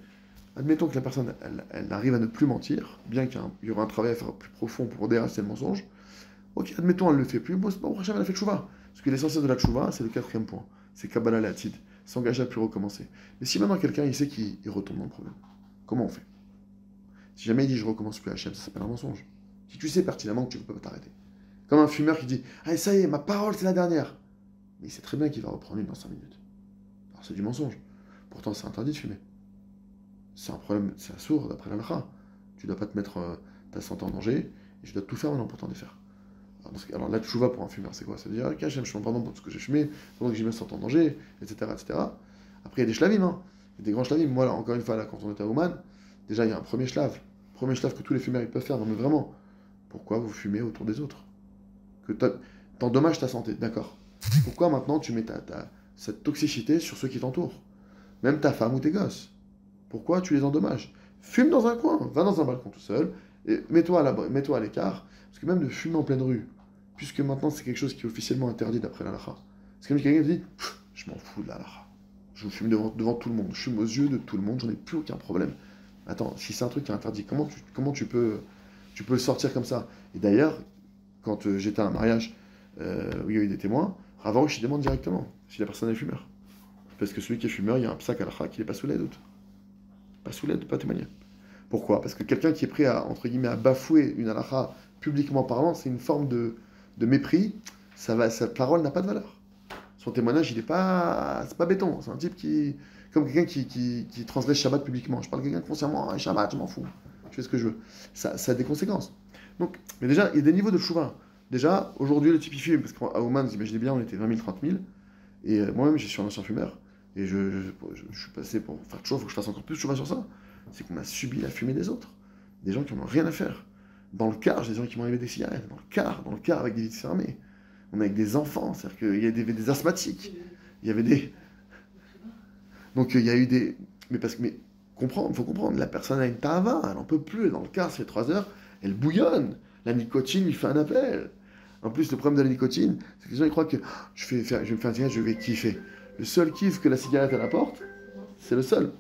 admettons que la personne, elle arrive à ne plus mentir, bien qu'il y aura un travail à faire plus profond pour déracer le mensonge. Ok, admettons, elle ne le fait plus. Bon, c'est pas pour elle a fait le chouva. Parce que l'essentiel de la chouva, c'est le 4e point. C'est Kabbalah Latid. S'engager à plus recommencer. Mais si maintenant quelqu'un, il sait qu'il retombe dans le problème, comment on fait? Si jamais il dit je recommence plus à Hachem, ça s'appelle un mensonge. Si tu sais pertinemment que tu ne peux pas t'arrêter. Comme un fumeur qui dit allez, ça y est, ma parole, c'est la dernière. Mais il sait très bien qu'il va reprendre une dans 5 minutes. Alors c'est du mensonge. Pourtant, c'est interdit de fumer. C'est un problème, c'est un sourd d'après l'halakha. Tu ne dois pas te mettre ta santé en danger, et je dois tout faire maintenant pour t'en défaire. Alors la tchouva pour un fumeur, c'est quoi? Ça veut dire, ok, Hachem, je suis pardon pour ce que j'ai fumé, pendant que j'y me sens en danger, etc., etc. Après, il y a des shlavim, hein. Il y a des grands shlavim. Moi, là, encore une fois, là, quand on était à Ouman, déjà, il y a un premier shlav. Premier shlav que tous les fumeurs ils peuvent faire. Non, mais vraiment, pourquoi vous fumez autour des autres? Que t'endommages ta santé, d'accord. Pourquoi maintenant tu mets cette toxicité sur ceux qui t'entourent? Même ta femme ou tes gosses. Pourquoi tu les endommages? fume dans un coin, va dans un balcon tout seul, et mets-toi à l'écart, parce que même de fumer en pleine rue, puisque maintenant c'est quelque chose qui est officiellement interdit d'après la halakha. C'est comme si quelqu'un dit, je m'en fous de la halakha. Je fume devant tout le monde, je fume aux yeux de tout le monde, j'en ai plus aucun problème. Attends, si c'est un truc qui est interdit, comment tu peux le sortir comme ça? Et d'ailleurs, quand j'étais à un mariage où il y a eu des témoins, Ravarouche il demande directement si la personne est fumeur. Parce que celui qui est fumeur, il y a un psak halakha qui n'est pas sous l'aide. Pas sous l'aide, pas témoigner. Pourquoi? Parce que quelqu'un qui est prêt à, entre guillemets, à bafouer une halakha publiquement parlant, c'est une forme de mépris. Sa parole n'a pas de valeur. Son témoignage, c'est pas béton. C'est un type comme quelqu'un qui transgresse Shabbat publiquement. Je parle de quelqu'un consciemment, Shabbat, je m'en fous. Je fais ce que je veux. Ça a des conséquences. Donc, mais déjà, il y a des niveaux de chouva. Déjà, aujourd'hui, le type il fume, parce qu'à Ouman, vous imaginez bien, on était 20 000, 30 000. Et moi-même, je suis un ancien fumeur. Et je suis passé pour faire de chouva, il faut que je fasse encore plus de chouva sur ça. C'est qu'on a subi la fumée des autres. Des gens qui n'en ont rien à faire. Dans le car, j'ai des gens qui m'ont enlevé des cigarettes. Dans le car avec des vitres fermées. On est avec des enfants, c'est-à-dire qu'il y a des asthmatiques. Il y avait des. Donc il y a eu des. Mais faut comprendre, la personne a une tava, elle n'en peut plus, elle est dans le car, ça fait 3 heures, elle bouillonne. La nicotine lui fait un appel. En plus, le problème de la nicotine, c'est que les gens ils croient que je vais me faire un cigarette, je vais kiffer. Le seul kiff que la cigarette elle apporte, c'est le seul.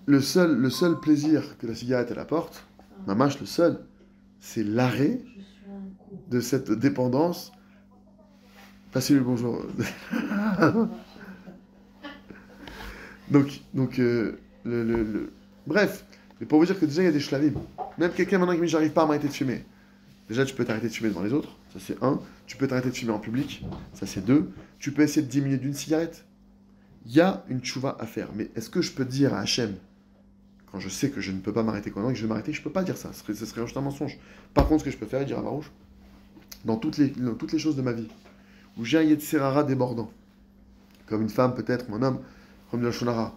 Le seul plaisir que la cigarette elle apporte, mamache, le seul, c'est l'arrêt de cette dépendance. Passez le bonjour. Bref, mais pour vous dire que déjà il y a des shlavim. Même quelqu'un maintenant qui me dit j'arrive pas à m'arrêter de fumer. Déjà tu peux t'arrêter de fumer devant les autres, ça c'est 1. Tu peux t'arrêter de fumer en public, ça c'est 2. Tu peux essayer de diminuer d'une cigarette. Il y a une tchouva à faire. Mais est-ce que je peux dire à Hachem, quand je sais que je ne peux pas m'arrêter, quand je vais m'arrêter, je ne peux pas dire ça. Ce serait juste un mensonge. Par contre, ce que je peux faire, dire à Barouche, dans toutes les choses de ma vie, où j'ai un Yetzirara débordant, comme une femme peut-être, ou un homme, comme de la Shonara,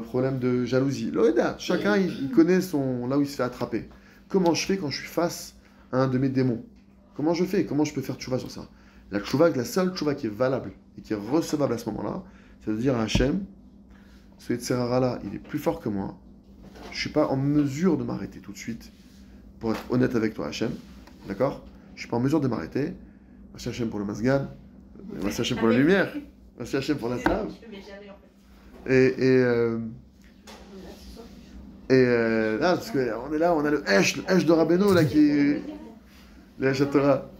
problème de jalousie. L'Oeda, chacun il connaît là où il se fait attraper. Comment je fais quand je suis face à un de mes démons? Comment je fais? Comment je peux faire tchouva sur ça? La seule tchouva qui est valable et qui est recevable à ce moment-là, c'est de dire à Hachem, ce Yetzirara-là, il est plus fort que moi. Je ne suis pas en mesure de m'arrêter tout de suite, pour être honnête avec toi, Hachem. D'accord? Je ne suis pas en mesure de m'arrêter. Merci Hachem pour le masgan. Merci Hachem pour la lumière. Merci Hachem pour la table. Là, parce qu'on est là, on a le Hesh de Rabbeinu, là, qui est... Le Hesh Torah.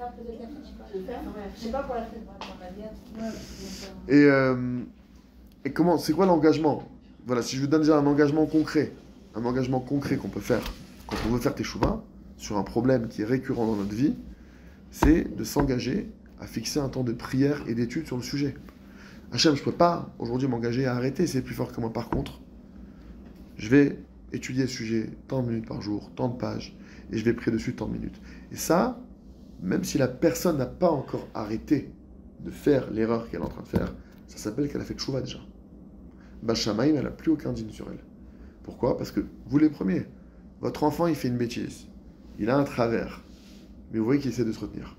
Et comment, c'est quoi l'engagement? Voilà, si je vous donne déjà un engagement concret qu'on peut faire quand on veut faire teshuva sur un problème qui est récurrent dans notre vie, c'est de s'engager à fixer un temps de prière et d'étude sur le sujet. Hachem, je ne peux pas aujourd'hui m'engager à arrêter, c'est plus fort que moi. Par contre, je vais étudier le sujet tant de minutes par jour, tant de pages, et je vais prier dessus tant de minutes. Et ça, même si la personne n'a pas encore arrêté de faire l'erreur qu'elle est en train de faire, ça s'appelle qu'elle a fait teshuva déjà. Bachamaïm, elle n'a plus aucun digne sur elle. Pourquoi? Parce que vous les premiers, votre enfant il fait une bêtise, il a un travers, mais vous voyez qu'il essaie de se retenir.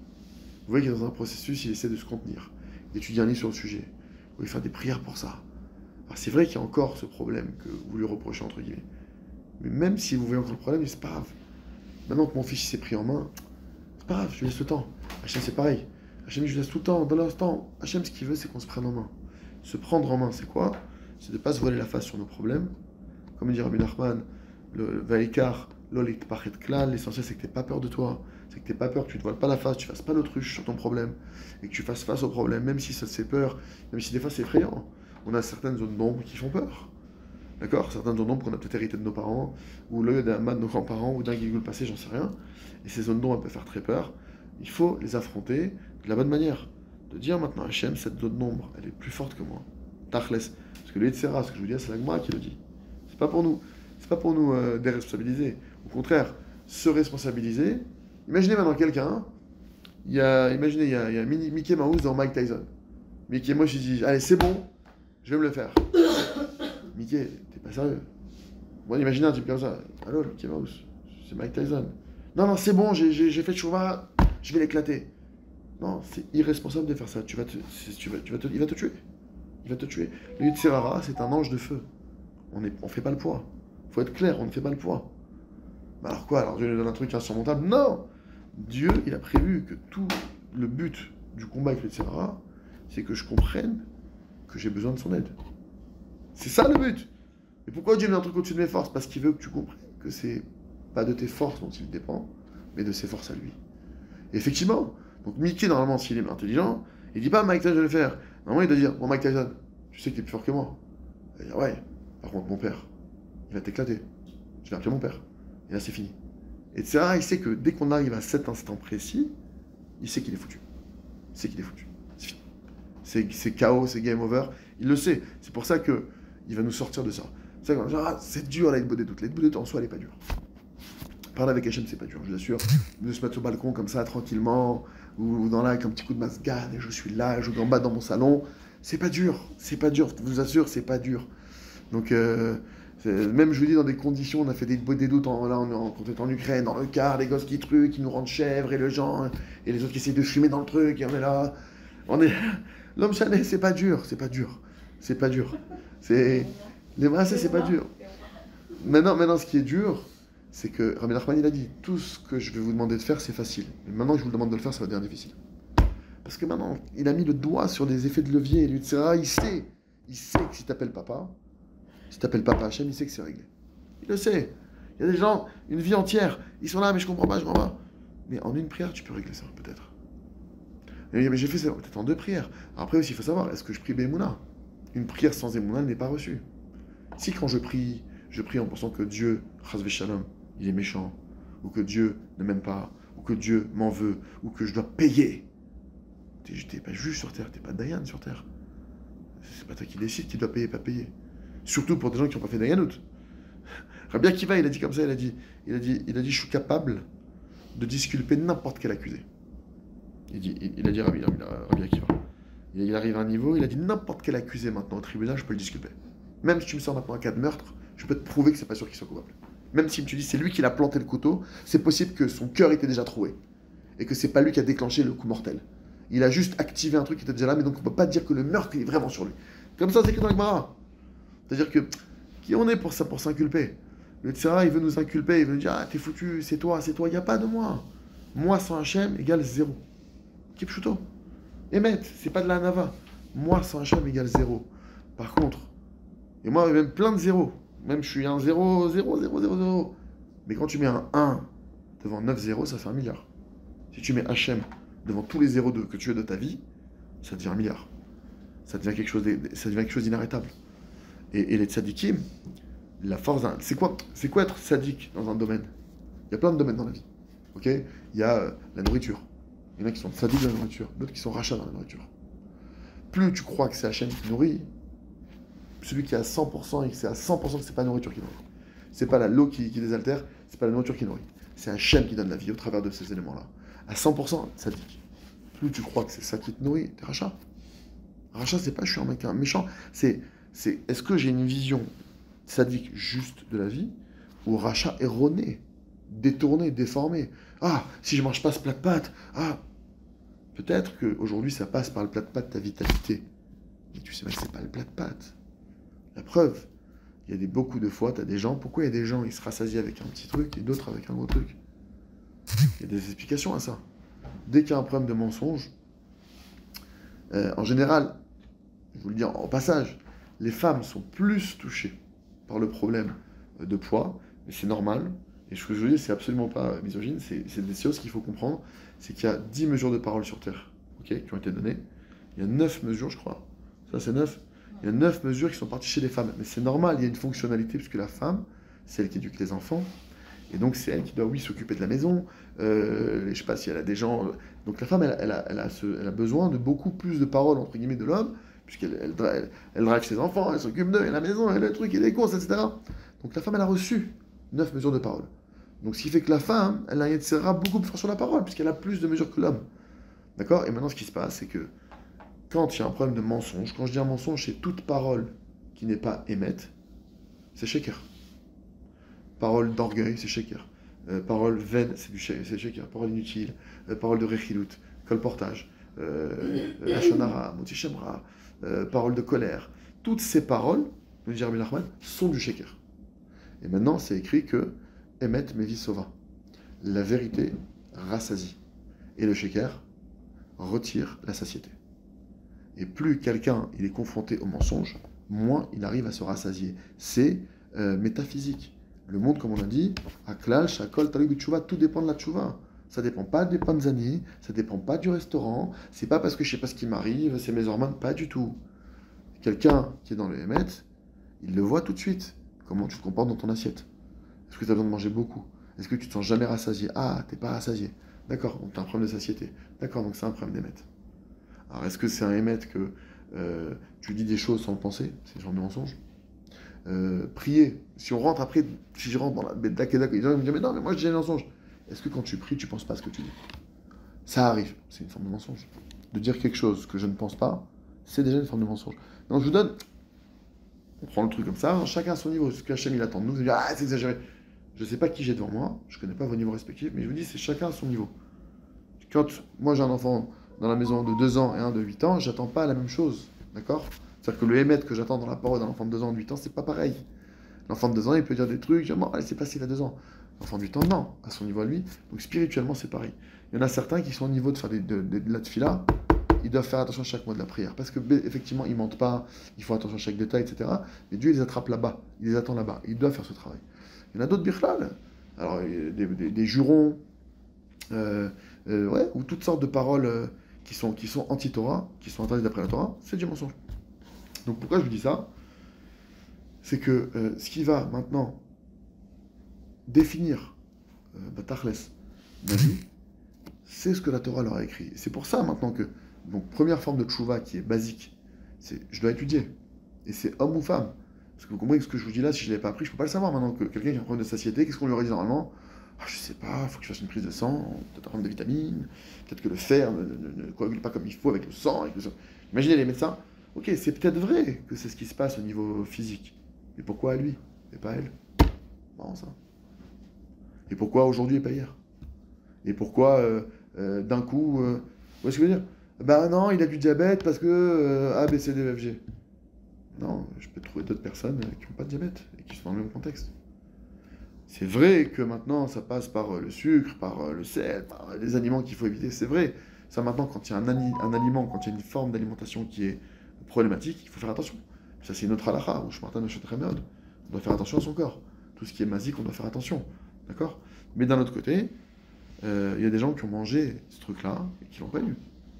Vous voyez qu'il est dans un processus, il essaie de se contenir, d'étudier un livre sur le sujet. Vous voyez faire des prières pour ça. Alors c'est vrai qu'il y a encore ce problème que vous lui reprochez entre guillemets. Mais même si vous voyez encore le problème, c'est pas grave. Maintenant que mon fils s'est pris en main, c'est pas grave, je lui laisse le temps. Hachem c'est pareil. Hachem je lui laisse tout le temps, dans l'instant. Hachem ce qu'il veut c'est qu'on se prenne en main. Se prendre en main c'est quoi? C'est de ne pas se voiler la face sur nos problèmes. Comme dit Rabbi Nachman, le Vaikar, l'olit pachet klal, l'essentiel c'est que tu n'aies pas peur de toi, c'est que tu n'aies pas peur, que tu ne te voiles pas la face, tu ne fasses pas l'autruche sur ton problème, et que tu fasses face au problème, même si ça te fait peur, même si des fois c'est effrayant. On a certaines zones d'ombre qui font peur. D'accord? Certaines zones d'ombre qu'on a peut-être hérité de nos parents, ou l'œil d'un de nos grands-parents, ou d'un guigul passé, j'en sais rien. Et ces zones d'ombre, elles peuvent faire très peur. Il faut les affronter de la bonne manière. De dire maintenant, Hachem, cette zone d'ombre, elle est plus forte que moi. Tachles. Parce que le Yetzirah, ce que je vous dis, c'est la Gemara qui le dit. C'est pas pour nous déresponsabiliser. Au contraire, se responsabiliser. Imaginez maintenant quelqu'un, il y a Mickey Mouse dans Mike Tyson. Mickey Mouse, il dit, allez, c'est bon, je vais me le faire. Mickey, t'es pas sérieux. Bon, imaginez un type comme ça. Allô, Mickey Mouse, c'est Mike Tyson. Non, c'est bon, j'ai fait de chouva, je vais l'éclater. Non, c'est irresponsable de faire ça. Il va te tuer. Il va te tuer. Le Yetzirara, c'est un ange de feu. On ne fait pas le poids. Il faut être clair, on ne fait pas le poids. Bah alors quoi? Alors Dieu nous donne un truc insurmontable? Non! Dieu, il a prévu que tout le but du combat avec le Yetzirara, c'est que je comprenne que j'ai besoin de son aide. C'est ça le but. Et pourquoi Dieu met un truc au-dessus de mes forces? Parce qu'il veut que tu comprennes que c'est pas de tes forces dont il dépend, mais de ses forces à lui. Et effectivement, donc Mickey, normalement, s'il est intelligent, il dit pas Mike Tyson, je vais le faire. Normalement, il doit dire bon, Mike Tyson, tu sais que t'es plus fort que moi. Il va dire ouais, par contre, mon père, il va t'éclater. Je vais appeler mon père. Et là, c'est fini. Et c'est là, il sait que dès qu'on arrive à cet instant précis, il sait qu'il est foutu. Il sait qu'il est foutu. C'est fini. C'est chaos, c'est game over. Il le sait. C'est pour ça que il va nous sortir de ça. C'est dur la Hitbodedut. La Hitbodedut en soi, elle n'est pas dure. Parler avec Hachem, c'est pas dur, je vous assure. De se mettre sur le balcon comme ça, tranquillement, ou dans là avec un petit coup de masgade, et je suis là, je joue en bas dans mon salon. C'est pas dur, je vous assure, c'est pas dur. Donc, même je vous dis, dans des conditions, on a fait des Hitbodedut quand on était en Ukraine, dans le car, les gosses qui truquent, qui nous rendent chèvres, et les gens, et les autres qui essayent de fumer dans le truc, et on est là. L'homme chalet, c'est pas dur. Les bracelets, c'est pas dur. Maintenant, ce qui est dur, c'est que Rabbi Nachman, il a dit, tout ce que je vais vous demander de faire, c'est facile. Mais maintenant que je vous demande de le faire, ça va devenir difficile. Parce que maintenant, il a mis le doigt sur des effets de levier. Et lui, il sait que si t'appelles papa Hachem, il sait que c'est réglé. Il le sait. Il y a des gens, une vie entière, ils sont là, mais je comprends pas. Mais en une prière, tu peux régler ça, peut-être. Mais j'ai fait ça, peut-être en 2 prières. Après aussi, il faut savoir, est-ce que je prie Be'emouna? Une prière sans Emouna, elle n'est pas reçue. Si quand je prie en pensant que Dieu, Chas v'Shalom, il est méchant, ou que Dieu ne m'aime pas, ou que Dieu m'en veut, ou que je dois payer. T'es pas juge sur terre, t'es pas Dayan sur terre. C'est pas toi qui décide qui doit payer, pas payer. Surtout pour des gens qui n'ont pas fait Dayanout. Rabbi Akiva, il a dit comme ça, il a dit, je suis capable de disculper n'importe quel accusé. Il a dit Rabbi Akiva. Il arrive à un niveau, il a dit n'importe quel accusé maintenant au tribunal, je peux le disculper. Même si tu me sors maintenant un cas de meurtre, je peux te prouver que c'est pas sûr qu'il soit coupable. Même si tu dis c'est lui qui l'a planté le couteau, c'est possible que son cœur était déjà troué. Et que c'est pas lui qui a déclenché le coup mortel. Il a juste activé un truc qui était déjà là, mais donc on peut pas dire que le meurtre est vraiment sur lui. Comme ça, c'est écrit dans le Gemara. C'est-à-dire que, qui on est pour ça, pour s'inculper? Le Tzara, il veut nous inculper, il veut nous dire, ah, t'es foutu, c'est toi, il n'y a pas de moi. Moi sans Hachem égale 0. Kipchuto. Emet, c'est pas de la Nava. Moi sans Hachem égale 0. Par contre, et moi même plein de zéros. Même je suis un 0, 0, 0, 0, 0. Mais quand tu mets un 1 devant 9 zéros, ça fait 1 milliard. Si tu mets Hachem devant tous les 0 que tu as de ta vie, ça devient 1 milliard. Ça devient quelque chose d'inarrêtable. Et les tzadikim, la force d'un... C'est quoi être tzadik dans un domaine? Il y a plein de domaines dans la vie. Ok? Il y a la nourriture. Il y en a qui sont tzadiks dans la nourriture, d'autres qui sont rachats dans la nourriture. Plus tu crois que c'est Hachem qui nourrit, celui qui est à 100% et que c'est à 100% que c'est pas la nourriture qui nourrit. C'est pas l'eau qui désaltère, c'est pas la nourriture qui nourrit. C'est Hachem qui donne la vie au travers de ces éléments-là. À 100%, tzadik. Plus tu crois que c'est ça qui te nourrit, t'es rachat. Rachat, c'est pas je suis un mec méchant, c'est est-ce que j'ai une vision sadique juste de la vie ou rachat erroné, détourné, déformé? Ah, si je mange pas ce plat de pâtes, ah, peut-être qu'aujourd'hui ça passe par le plat de pâtes ta vitalité. Mais tu sais pas que c'est pas le plat de pâtes. La preuve, il y a beaucoup de fois, tu as des gens, pourquoi il y a des gens, ils se rassasient avec un petit truc et d'autres avec un gros truc? Il y a des explications à ça. Dès qu'il y a un problème de mensonge, en général, je vous le dis en passage, les femmes sont plus touchées par le problème de poids, mais c'est normal. Et ce que je veux dire, c'est absolument pas misogyne, c'est des choses qu'il faut comprendre. C'est qu'il y a 10 mesures de parole sur Terre, okay, qui ont été données. Il y a 9 mesures, je crois. Ça, c'est 9. Il y a 9 mesures qui sont parties chez les femmes. Mais c'est normal, il y a une fonctionnalité, puisque la femme, c'est elle qui éduque les enfants. Et donc, c'est elle qui doit, oui, s'occuper de la maison. Je sais pas si elle a des gens... Donc, la femme, elle a besoin de beaucoup plus de paroles, entre guillemets, de l'homme, puisqu'elle drive ses enfants, elle s'occupe d'eux, et la maison, et le truc, et les courses, etc. Donc, la femme, elle a reçu 9 mesures de parole. Donc, ce qui fait que la femme, elle a un Yetzirah beaucoup plus fort sur la parole, puisqu'elle a plus de mesures que l'homme. D'accord? Et maintenant, ce qui se passe, c'est que quand il y a un problème de mensonge, quand je dis un mensonge, c'est toute parole qui n'est pas émette, c'est sheker. Parole d'orgueil, c'est sheker. Parole vaine, c'est sheker. Parole inutile, parole de rechilut, colportage, Lashon Hara, Motzi Shem Ra, paroles de colère. Toutes ces paroles, nous dit Rabbi Nachman, sont du sheker. Et maintenant, c'est écrit que Emet Mevi Sova. La vérité rassasie. Et le sheker retire la satiété. Et plus quelqu'un il est confronté au mensonge, moins il arrive à se rassasier. C'est métaphysique. Le monde, comme on a dit, Aklal, Shakol, Talib, Tchouva, tout dépend de la Tchouva. Ça dépend pas des panzani, ça dépend pas du restaurant, c'est pas parce que je sais pas ce qui m'arrive, c'est mes hormones, pas du tout. Quelqu'un qui est dans le Hémet, il le voit tout de suite. Comment tu te comportes dans ton assiette. Est-ce que tu as besoin de manger beaucoup? Est-ce que tu te sens jamais rassasié? Ah, t'es pas rassasié. D'accord, donc tu as un problème de satiété. D'accord, donc c'est un problème d'Hémet. Alors est-ce que c'est un Hémet que tu dis des choses sans le penser? C'est le genre de mensonge. Prier. Si on rentre après, si je rentre dans la Bedakedak, ils vont me dire mais non, mais moi je dis un mensonge. Est-ce que quand tu pries, tu penses pas à ce que tu dis? Ça arrive, c'est une forme de mensonge. De dire quelque chose que je ne pense pas, c'est déjà une forme de mensonge. Donc je vous donne, on prend le truc comme ça, chacun à son niveau. Ce qu'Hachem il attend de nous, vous allez dire ah c'est exagéré. Je ne sais pas qui j'ai devant moi, je ne connais pas vos niveaux respectifs, mais je vous dis c'est chacun à son niveau. Quand moi j'ai un enfant dans la maison de 2 ans et un de 8 ans, j'attends pas la même chose, d'accord? C'est-à-dire que le émet que j'attends dans la parole d'un enfant de 2 ans et de 8 ans, c'est pas pareil. L'enfant de 2 ans, il peut dire des trucs, genre, allez, c'est passé il a 2 ans. L'enfant de 8 ans, non, à son niveau à lui. Donc spirituellement, c'est pareil. Il y en a certains qui sont au niveau de faire de la tefila, ils doivent faire attention à chaque mot de la prière. Parce que effectivement, ils mentent pas, ils font attention à chaque détail, etc. Mais Dieu, il les attrape là-bas, il les attend là-bas. Ils doivent faire ce travail. Il y en a d'autres bichlal. Alors, des jurons, ou toutes sortes de paroles qui sont anti-Torah, qui sont interdites d'après la Torah, c'est du mensonge. Donc pourquoi je vous dis ça? C'est que ce qui va maintenant définir Tachles, ma vie, c'est ce que la Torah leur a écrit. C'est pour ça maintenant que, donc première forme de tchouva qui est basique, c'est je dois étudier. Et c'est homme ou femme. Parce que vous comprenez que ce que je vous dis là, si je ne l'avais pas appris, je ne peux pas le savoir maintenant. Que quelqu'un qui a un problème de satiété, qu'est-ce qu'on lui aurait dit normalement? Ah, je sais pas, il faut que je fasse une prise de sang, peut-être un problème de vitamines, peut-être que le fer ne coagule pas comme il faut avec le sang. Imaginez les médecins. Ok, c'est peut-être vrai que c'est ce qui se passe au niveau physique. Mais pourquoi à lui et pas à elle? Marrant ça. Et pourquoi aujourd'hui et pas hier? Et pourquoi d'un coup... vous voyez ce que je veux dire? Ben non, il a du diabète parce que A, B, C, D, E, F, G. Non, je peux trouver d'autres personnes qui n'ont pas de diabète et qui sont dans le même contexte. C'est vrai que maintenant, ça passe par le sucre, par le sel, par les aliments qu'il faut éviter. C'est vrai. Ça maintenant, quand il y a un aliment, quand il y a une forme d'alimentation qui est problématique, il faut faire attention. Ça, c'est une autre halakha, où je partage de Chotreméod. On doit faire attention à son corps. Tout ce qui est masique, on doit faire attention. D'accord? Mais d'un autre côté, il y a des gens qui ont mangé ce truc-là et qui l'ont pas eu.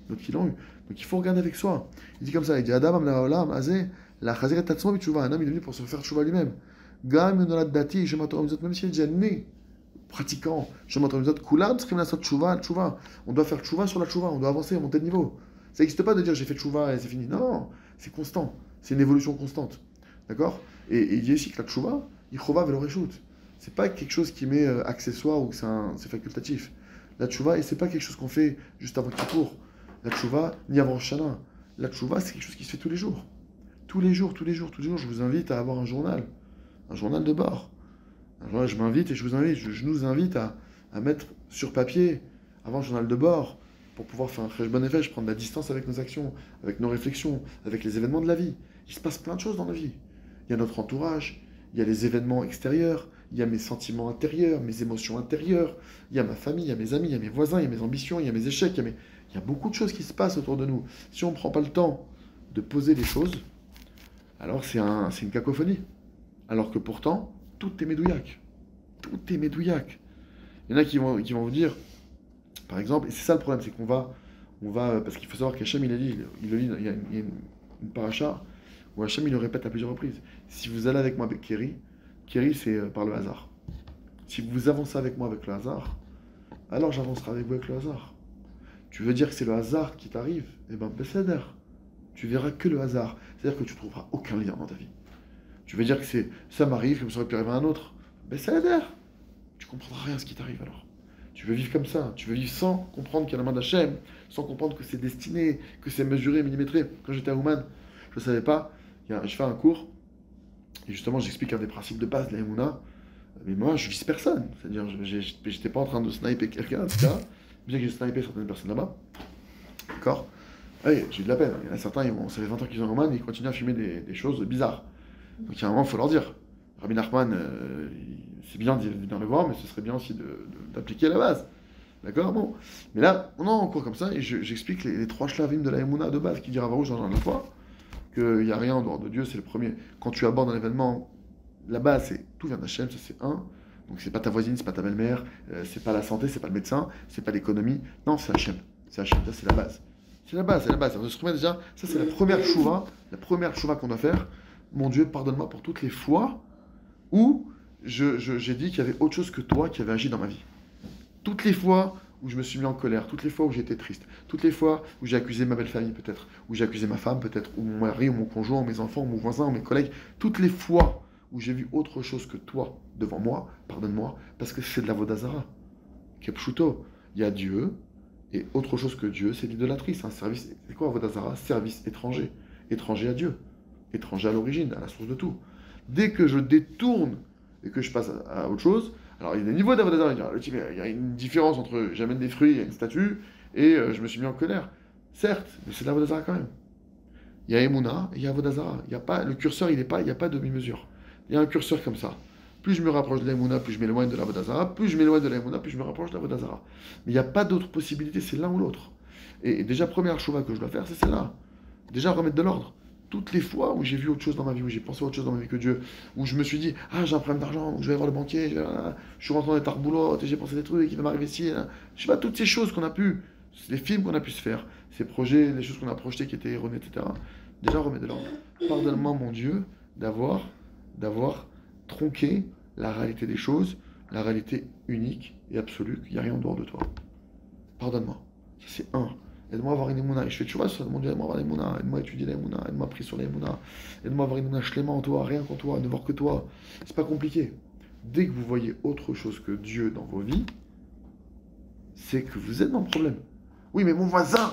D'autres qui l'ont eu. Donc il faut regarder avec soi. Il dit comme ça, il dit Adam Amlaolam Azé, la Chaziret Tatsmo Bitchouva. Un homme il est venu pour se faire tchouva lui-même. Gam Yonolad Dati, je m'attends même s'il est déjà né, pratiquant, je m'attends Kulam, Skrim Lasot Tchouva, Tchouva. On doit faire tchouva sur la tchouva, on doit avancer, monter de niveau. Ça n'existe pas de dire j'ai fait tchouva et c'est fini. Non, c'est constant. C'est une évolution constante. D'accord? Et il dit ici que la tchouva, il chova veut le réchoute. C'est pas quelque chose qui met accessoire ou que c'est facultatif. La tchouva, et c'est pas quelque chose qu'on fait juste avant Kippour. La tchouva, ni avant Shana. La tchouva, c'est quelque chose qui se fait tous les jours. Tous les jours, je vous invite à avoir un journal de bord. Je m'invite et je nous invite à mettre sur papier, avant le journal de bord, pour pouvoir faire un très bon effet, prendre la distance avec nos actions, avec nos réflexions, avec les événements de la vie. Il se passe plein de choses dans la vie. Il y a notre entourage, il y a les événements extérieurs, il y a mes sentiments intérieurs, mes émotions intérieures, il y a ma famille, il y a mes amis, il y a mes voisins, il y a mes ambitions, il y a mes échecs, il y a beaucoup de choses qui se passent autour de nous. Si on ne prend pas le temps de poser les choses, alors c'est une cacophonie. Alors que pourtant, tout est médouillac. Tout est médouillac. Il y en a qui vont vous dire, par exemple, et c'est ça le problème, c'est qu'on va parce qu'il faut savoir qu'Hachem, il a dit, il y a une paracha où Hachem, il le répète à plusieurs reprises. Si vous allez avec moi avec Kéri, c'est par le hasard. Si vous avancez avec moi avec le hasard, alors j'avancerai avec vous avec le hasard. Tu veux dire que c'est le hasard qui t'arrive? Eh ben, Besséder. Tu verras que le hasard. C'est-à-dire que tu ne trouveras aucun lien dans ta vie. Tu veux dire que ça m'arrive comme ça aurait pu arriver à un autre? Besséder. Tu comprendras rien à ce qui t'arrive alors. Tu veux vivre comme ça. Tu veux vivre sans comprendre qu'il y a la main d'Hachem, sans comprendre que c'est destiné, que c'est mesuré, millimétré. Quand j'étais à Ouman, je ne savais pas. Je fais un cours, et justement j'explique un des principes de base de la Emouna, mais moi je vise personne, c'est-à-dire j'étais pas en train de sniper quelqu'un, etc. Bien que j'ai snipé certaines personnes là-bas, D'accord? Oui, j'ai de la peine. Il y en a certains, ça fait 20 ans qu'ils sont en Oman et ils continuent à filmer des choses bizarres. Donc il y a un moment, il faut leur dire. Rabbi Nachman, c'est bien de venir le voir, mais ce serait bien aussi d'appliquer la base. D'accord? Bon. Mais là, on est en cours comme ça et j'explique les trois shlavim de la Emouna de base qui dit Ravarouche dans la fois, qu'il n'y a rien en dehors de Dieu, c'est le premier. Quand tu abordes un événement, la base, c'est tout vient d'Hachem, ça c'est un. Donc c'est pas ta voisine, c'est pas ta belle-mère, c'est pas la santé, c'est pas le médecin, c'est pas l'économie. Non, c'est Hachem. C'est Hachem, ça c'est la base. C'est la base, c'est la base. On se remet déjà, ça c'est la première chouva qu'on doit faire. Mon Dieu, pardonne-moi pour toutes les fois où j'ai dit qu'il y avait autre chose que toi qui avait agi dans ma vie. Toutes les fois où je me suis mis en colère, toutes les fois où j'étais triste, toutes les fois où j'ai accusé ma belle famille peut-être, où j'ai accusé ma femme peut-être, ou mon mari, ou mon conjoint, ou mes enfants, ou mon voisin, ou mes collègues, toutes les fois où j'ai vu autre chose que toi devant moi, pardonne-moi, parce que c'est de la vodazara. Kepshuto, il y a Dieu, et autre chose que Dieu, c'est l'idolâtrie, c'est un service. C'est quoi vodazara? Service étranger. Étranger à Dieu. Étranger à l'origine, à la source de tout. Dès que je détourne et que je passe à autre chose, alors il y a des niveaux d'Avodazara, il y a une différence entre j'amène des fruits, il y a une statue, et je me suis mis en colère. Certes, mais c'est de l'Avodazara quand même. Il y a Emouna et il y a Avodazara. Il y a pas, le curseur, il n'y a pas de demi-mesure. Il y a un curseur comme ça. Plus je me rapproche de l'Emouna, plus je m'éloigne de l'Avodazara. Plus je m'éloigne de l'Emouna, plus je me rapproche de l'Avodazara. Mais il n'y a pas d'autre possibilité, c'est l'un ou l'autre. Et déjà, première chouva que je dois faire, c'est celle-là. Déjà, remettre de l'ordre. Toutes les fois où j'ai vu autre chose dans ma vie, où j'ai pensé à autre chose dans ma vie que Dieu, où je me suis dit, ah, j'ai un problème d'argent, donc je vais voir le banquier, je suis rentré dans des tarboulottes, et j'ai pensé des trucs, il va m'arriver ci, là. Je sais pas, toutes ces choses qu'on a pu, les films qu'on a pu se faire, ces projets, les choses qu'on a projetées qui étaient erronées, etc. Déjà, remettre de l'ordre. Pardonne-moi, mon Dieu, d'avoir tronqué la réalité des choses, la réalité unique et absolue, qu'il n'y a rien en dehors de toi. Pardonne-moi. Ça, c'est un. Aide-moi à avoir une émouna. Et je fais tchouva sur mon Dieu, aide-moi à avoir une émouna. Aide-moi à étudier l'émouna. Aide-moi à prier sur l'émouna. Aide-moi à avoir une émouna shléma en toi, rien qu'en toi, ne voir que toi. C'est pas compliqué. Dès que vous voyez autre chose que Dieu dans vos vies, c'est que vous êtes dans le problème. Oui, mais mon voisin,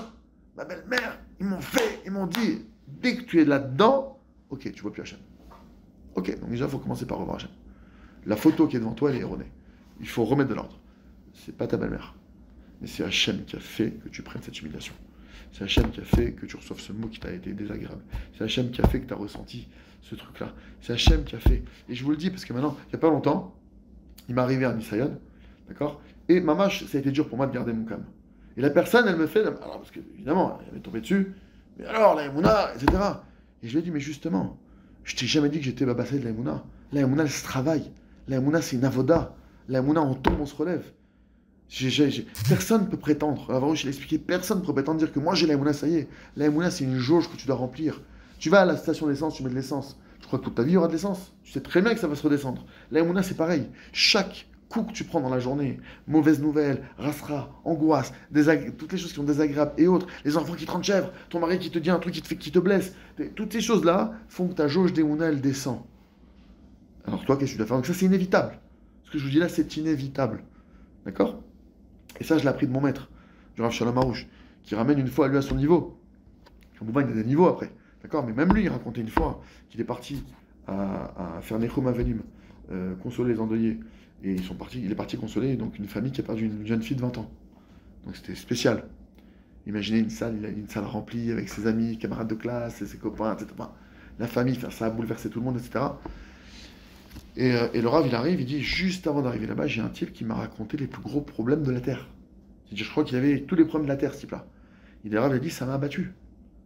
ma belle-mère, ils m'ont fait, ils m'ont dit. Dès que tu es là-dedans, ok, tu vois plus Hachem. Ok, donc déjà, il faut commencer par revoir Hachem. La photo qui est devant toi, elle est erronée. Il faut remettre de l'ordre. C'est pas ta belle-mère. Mais c'est Hachem qui a fait que tu prennes cette humiliation. C'est Hachem qui a fait que tu reçoives ce mot qui t'a été désagréable. C'est Hachem qui a fait que tu as ressenti ce truc-là. C'est Hachem qui a fait. Et je vous le dis parce que maintenant, il n'y a pas longtemps, il m'est arrivé un Nisayon, d'accord? Et mamash, ça a été dur pour moi de garder mon calme. Et la personne, elle me fait, alors parce qu'évidemment, elle m'est tombée dessus, mais alors, la Emouna, etc. Et je lui ai dit, mais justement, je t'ai jamais dit que j'étais babassé de la Emouna. La Emouna, elle se travaille. La Emouna, c'est une avoda. La Emouna, on tombe, on se relève. Personne ne peut prétendre, avant je l'ai expliqué, personne ne peut prétendre dire que moi j'ai la Emouna, ça y est. La Emouna, c'est une jauge que tu dois remplir. Tu vas à la station d'essence, tu mets de l'essence. Je crois que toute ta vie il y aura de l'essence. Tu sais très bien que ça va se redescendre. La Emouna, c'est pareil. Chaque coup que tu prends dans la journée, mauvaise nouvelle, rasra, angoisse, toutes les choses qui sont désagréables et autres, les enfants qui te rendent chèvre, ton mari qui te dit un truc qui te blesse, toutes ces choses-là font que ta jauge d'Emouna, elle descend. Alors toi, qu'est-ce que tu dois faire? Donc ça, c'est inévitable. Ce que je vous dis là, c'est inévitable. D'accord? Et ça, je l'ai appris de mon maître, du Rav Shalom Harouche, qui ramène une fois lui à son niveau. Comme il y a des niveaux après. D'accord? Mais même lui, il racontait une fois qu'il est parti à faire Nechum Avenim, consoler les endeuillés. Et il est parti consoler donc une famille qui a perdu une jeune fille de 20 ans. Donc c'était spécial. Imaginez une salle remplie avec ses amis, camarades de classe, ses copains, etc. La famille, ça a bouleversé tout le monde, etc. Et le Rav, il arrive, il dit, juste avant d'arriver là-bas, j'ai un type qui m'a raconté les plus gros problèmes de la Terre. Je crois qu'il avait tous les problèmes de la Terre, ce type-là. Et le Rav, il a dit, ça m'a abattu.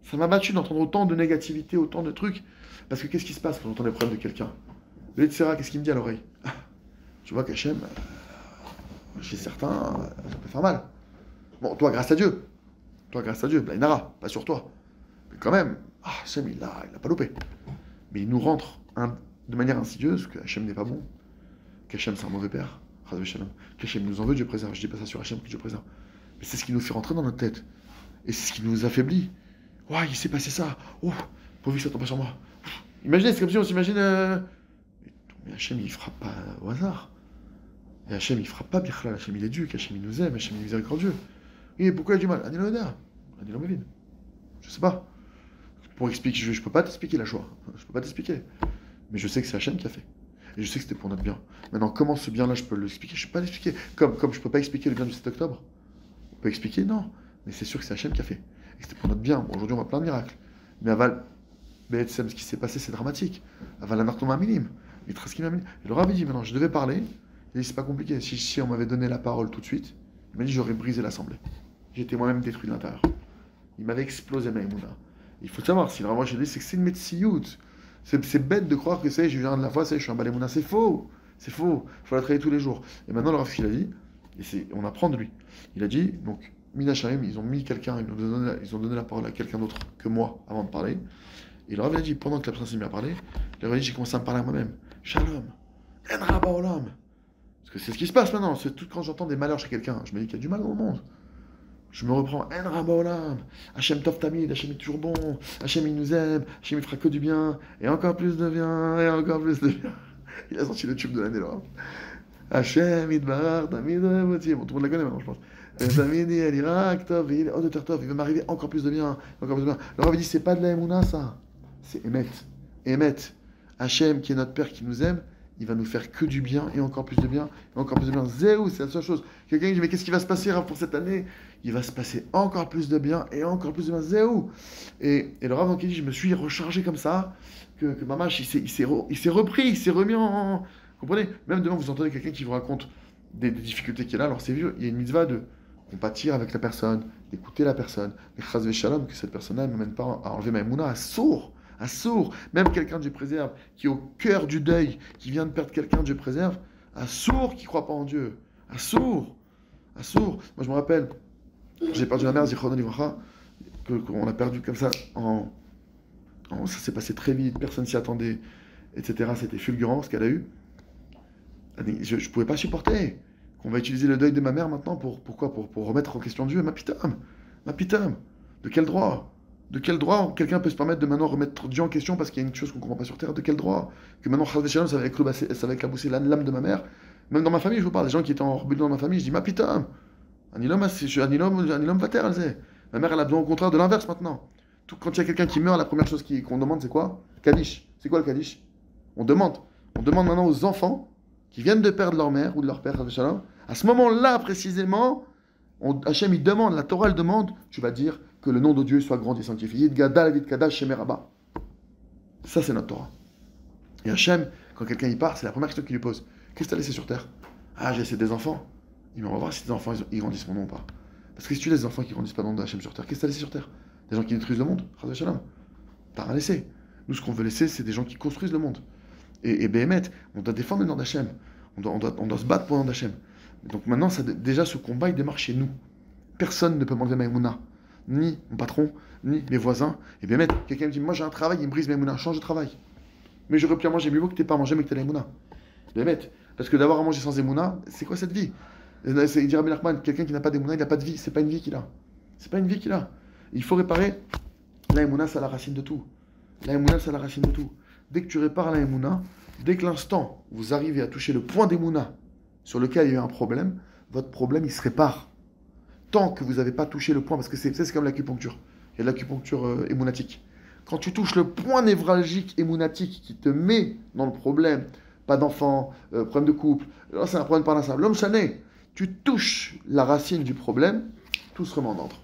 Ça m'a abattu d'entendre autant de négativité, autant de trucs. Parce que qu'est-ce qui se passe quand on entend les problèmes de quelqu'un? Le Tzera, qu'est-ce qu'il me dit à l'oreille? Tu vois qu'Hachem, chez certains, ça peut faire mal. Bon, toi, grâce à Dieu. Toi, grâce à Dieu, Blainara, pas sur toi. Mais quand même, Hachem, il l'a pas loupé. Mais il nous rentre de manière insidieuse que Hachem n'est pas bon, qu'Hachem c'est un mauvais père, qu'Hachem nous en veut, Dieu préserve. Je dis pas ça sur Hachem, que Dieu préserve. Mais c'est ce qui nous fait rentrer dans notre tête. Et c'est ce qui nous affaiblit. Ouais, il s'est passé ça. Oh, pourvu que ça tombe pas sur moi. Imaginez, c'est comme si on s'imagine. Mais Hachem, il frappe pas au hasard. Et Hachem, il frappe pas Bichlal. Hachem, il est Dieu, qu'Hachem, il nous aime, Hachem, il est miséricordieux. Et pourquoi il a du mal? Anil Oda. Anil Omévin. Je sais pas. Pour expliquer, je peux pas t'expliquer la joie. Je peux pas t'expliquer. Mais je sais que c'est Hachem qui a fait. Et je sais que c'était pour notre bien. Maintenant, comment ce bien-là, je peux l'expliquer? Je ne peux pas l'expliquer. Comme je ne peux pas expliquer le bien du 7 octobre. On peut expliquer? Non. mais c'est sûr que c'est Hachem qui a fait. Et c'était pour notre bien. Bon, aujourd'hui, on voit plein de miracles. Mais Aval, ce qui s'est passé, c'est dramatique. Aval, Anarton Aminim. Et le Rav, il dit, maintenant, je devais parler. Il dit, c'est pas compliqué. Si on m'avait donné la parole tout de suite, il m'a dit, j'aurais brisé l'assemblée. J'étais moi-même détruit de l'intérieur. Il m'avait explosé ma émouna. Il faut savoir, si vraiment j'ai dit, c'est que c'est une médeciout. C'est bête de croire que c'est, je viens de la foi, je suis un balémouna. C'est faux. C'est faux. Il faut la travailler tous les jours. Et maintenant, le Rav, ce qu'il a dit, et on apprend de lui. Il a dit, donc, Minashaim, ils ont mis quelqu'un, ils ont donné la parole à quelqu'un d'autre que moi avant de parler. Et le Rav a dit, pendant que la personne s'est mise à parler, le Rav a dit, j'ai commencé à me parler à moi-même. Shalom, En Rabba Olam. Parce que c'est ce qui se passe maintenant. C'est tout quand j'entends des malheurs chez quelqu'un, je me dis qu'il y a du mal dans le monde. Je me reprends, En Rabba Olam. Hachem Tov Tamid, Hachem est toujours bon. Hachem il nous aime. Hachem il fera que du bien. Et encore plus de bien. Et encore plus de bien. Il a sorti le tube de l'année, là. Hachem Idbar, Tamid, bon, tout le monde la connaît maintenant, je pense. Tamid, il Irak, Tov, il est Tov, il va m'arriver encore plus de bien. Encore plus de bien. Le Rav dit, c'est pas de la Emouna, ça. C'est Emet. Emet. Hachem, qui est notre Père, qui nous aime, il va nous faire que du bien, et encore plus de bien, et encore plus de bien. Zéou, c'est la seule chose. Quelqu'un qui dit, mais qu'est-ce qui va se passer pour cette année? Il va se passer encore plus de bien, et encore plus de bien. Zéou. Et le Rav, donc, il dit, je me suis rechargé comme ça, que Mamash, il s'est repris, il s'est remis en... Vous comprenez? Même demain, vous entendez quelqu'un qui vous raconte des difficultés qu'il a, alors c'est vieux, il y a une mitzvah de compatir avec la personne, d'écouter la personne, mais chas v'shalom, que cette personne-là ne m'amène pas à enlever ma émouna, à sourd. Même quelqu'un que Dieu préserve, qui est au cœur du deuil, qui vient de perdre quelqu'un, Dieu préserve, à sourd qui ne croit pas en Dieu, à sourd. Moi je me rappelle, j'ai perdu ma mère, Zichron Livracha, qu'on a perdu comme ça, ça s'est passé très vite, personne s'y attendait, etc. C'était fulgurant ce qu'elle a eu. Je ne pouvais pas supporter qu'on va utiliser le deuil de ma mère maintenant pour remettre en question Dieu. Ma pitam. De quel droit quelqu'un peut se permettre de maintenant remettre Dieu en question parce qu'il y a une chose qu'on ne comprend pas sur terre? De quel droit? Que maintenant, ça va éclabousser l'âme de ma mère. Même dans ma famille, je vous parle, des gens qui étaient en rébellion dans ma famille, je dis ma pitam. Un homme va taire, elle sait. Ma mère, elle a besoin au contraire de l'inverse maintenant. Quand il y a quelqu'un qui meurt, la première chose qu'on demande, c'est quoi? Kaddish. C'est quoi le Kaddish? On demande maintenant aux enfants qui viennent de perdre leur mère ou de leur père, à ce moment-là précisément, Hachem il demande, la Torah elle demande, tu vas dire que le nom de Dieu soit grand et sanctifié. Yid Gadal, Yid Kadash, Shemeraba. Ça c'est notre Torah. Et Hachem, quand quelqu'un y part, c'est la première question qu'il lui pose. Qu'est-ce que tu as laissé sur terre? Ah, j'ai laissé des enfants. Il va voir si tes enfants ils grandissent mon nom ou pas. Parce que si tu laisses des enfants qui grandissent pas le nom de Hachem sur terre, qu'est-ce que tu as laissé sur terre? Des gens qui détruisent le monde. T'as rien laissé. Nous ce qu'on veut laisser, c'est des gens qui construisent le monde. Et Béhémet, on doit défendre le nom d'Hachem. On doit se battre pour le nom d'Hachem. Donc maintenant, déjà, ce combat, il démarre chez nous. Personne ne peut m'enlever ma émouna. Ni mon patron, ni mes voisins. Et Béhémet, quelqu'un me dit, moi j'ai un travail, il me brise ma émouna, change de travail. Mais j'aurais pu à manger mieux que tu n'aies pas à manger, mais que tu as la émouna. Béhémet, parce que d'avoir à manger sans émouna, c'est quoi cette vie? Il dit Rabbi Nachman, quelqu'un qui n'a pas d'émouna, il n'a pas de vie. C'est pas une vie qu'il a. C'est pas une vie qu'il a. Il faut réparer. La émouna, c'est la racine de tout. La émouna, c'est la racine de tout. Dès que tu répares la émouna, dès que l'instant où vous arrivez à toucher le point d'émouna sur lequel il y a eu un problème, votre problème il se répare. Tant que vous n'avez pas touché le point, parce que c'est comme l'acupuncture. Il y a de l'acupuncture émounatique. Quand tu touches le point névralgique émounatique qui te met dans le problème, pas d'enfant, problème de couple, là c'est un problème par l'instant. L'homme chané, tu touches la racine du problème, tout se remet en ordre.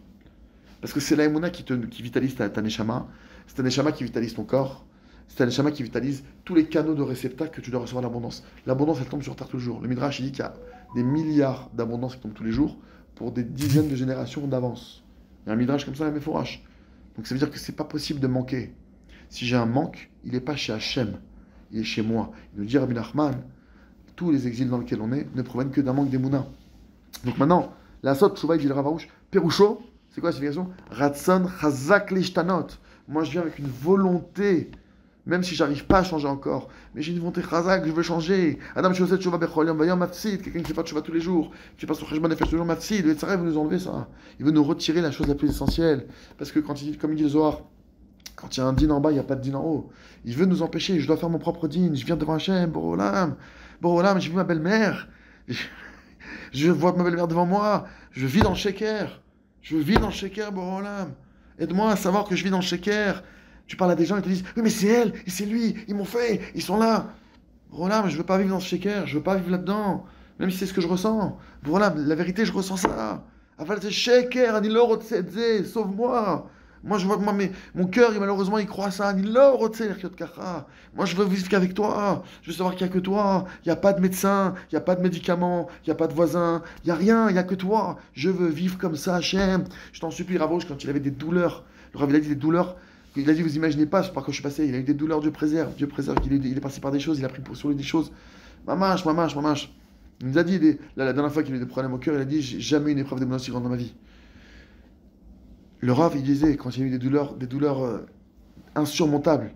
Parce que c'est la émouna qui vitalise ta neshama, c'est ta neshama qui vitalise ton corps. C'est un neshama qui vitalise tous les canaux de réceptacles que tu dois recevoir l'abondance. L'abondance, elle tombe sur terre tous les jours. Le Midrash, il dit qu'il y a des milliards d'abondances qui tombent tous les jours pour des dizaines de générations d'avance. Il y a un Midrash comme ça, un Mefourash. Donc ça veut dire que c'est pas possible de manquer. Si j'ai un manque, il n'est pas chez Hachem, il est chez moi. Il nous dit Rabbi Nachman, tous les exils dans lesquels on est ne proviennent que d'un manque d'émouna. Donc maintenant, la Sot Chouva, il dit le Ravarouche, Perusho, c'est quoi la signification? Ratson Chazak Lishtanot. Moi je viens avec une volonté. Même si j'arrive pas à changer encore, mais j'ai une volonté chazak, je veux changer. Adam Shosset Shova Bechol Yom Vayom Mafsid, quelqu'un qui fait pas de Shova tous les jours, qui fait pas son Cheshbon Nefesh tous les jours, Mafsid, le Yetzirah veut nous enlever ça. Il veut nous retirer la chose la plus essentielle. Parce que comme il dit le Zohar, quand il y a un din en bas, il n'y a pas de din en haut. Il veut nous empêcher, je dois faire mon propre din, je viens devant Hachem, Borolam, j'ai vu ma belle-mère, je vois ma belle-mère devant moi, je vis dans le sheker, Borolam. Aide-moi à savoir que je vis dans le sheker. Tu parles à des gens, ils te disent « Oui, mais c'est elle, et c'est lui, ils m'ont fait, ils sont là. » Voilà, je ne veux pas vivre dans ce shaker, je ne veux pas vivre là-dedans, même si c'est ce que je ressens. Voilà, la vérité, je ressens ça. Aval c'est sheker, ani lo rotse et ze, sauve-moi. Moi, je vois, mon cœur, malheureusement, il croit à ça. Ani lo rotse l'erkiot kacha. Moi, je veux vivre qu'avec toi. Je veux savoir qu'il n'y a que toi. Il n'y a pas de médecin, il n'y a pas de médicaments, il n'y a pas de voisin, il n'y a rien, il n'y a que toi. Je veux vivre comme ça, Hachem. Je t'en supplie, Ravouche, quand il avait des douleurs, le Rav, il a dit des douleurs. Il a dit, vous imaginez pas, par quoi je suis passé. Il a eu des douleurs, Dieu préserve, il est passé par des choses, il a pris sur lui des choses. Mamache. Il nous a dit, la dernière fois qu'il a eu des problèmes au cœur, il a dit, j'ai jamais eu une épreuve de aussi grande dans ma vie. Le Rav, il disait, quand il y a eu des douleurs insurmontables,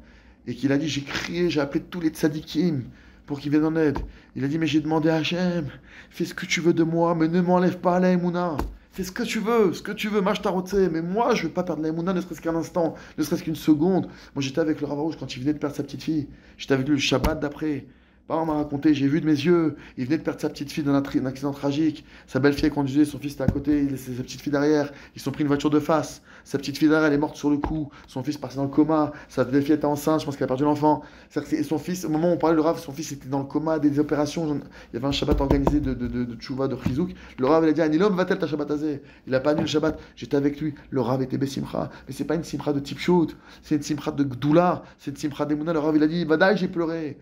et qu'il a dit, j'ai crié, j'ai appelé tous les tzadikim pour qu'ils viennent en aide. Il a dit, mais j'ai demandé à Hachem, fais ce que tu veux de moi, mais ne m'enlève pas la Emouna. Fais ce que tu veux, marche ta route, mais moi je veux pas perdre la Emouna, ne serait-ce qu'un instant, ne serait-ce qu'une seconde. Moi j'étais avec le Rav Arouche quand il venait de perdre sa petite fille, j'étais avec lui le Shabbat d'après. On m'a raconté, j'ai vu de mes yeux, il venait de perdre sa petite fille dans un accident tragique, sa belle-fille conduisait, son fils était à côté, il laissait sa petite fille derrière, ils sont pris une voiture de face, sa petite fille derrière, elle est morte sur le coup, son fils passait dans le coma, sa belle-fille était enceinte, je pense qu'elle a perdu l'enfant. Et son fils, au moment où on parlait, le Rav, son fils était dans le coma, des opérations, il y avait un Shabbat organisé de tchouva, de chizouk, le Rav il a dit, Anilom va-t-elle ta Shabbat azé? Il a pas annulé le Shabbat, j'étais avec lui, le Rav était Bessimcha, mais c'est pas une Simcha de type shoot, c'est une Simcha de Gdoula, c'est une Simcha d'Emouna, le Rav il a dit, Vadaï j'ai pleuré,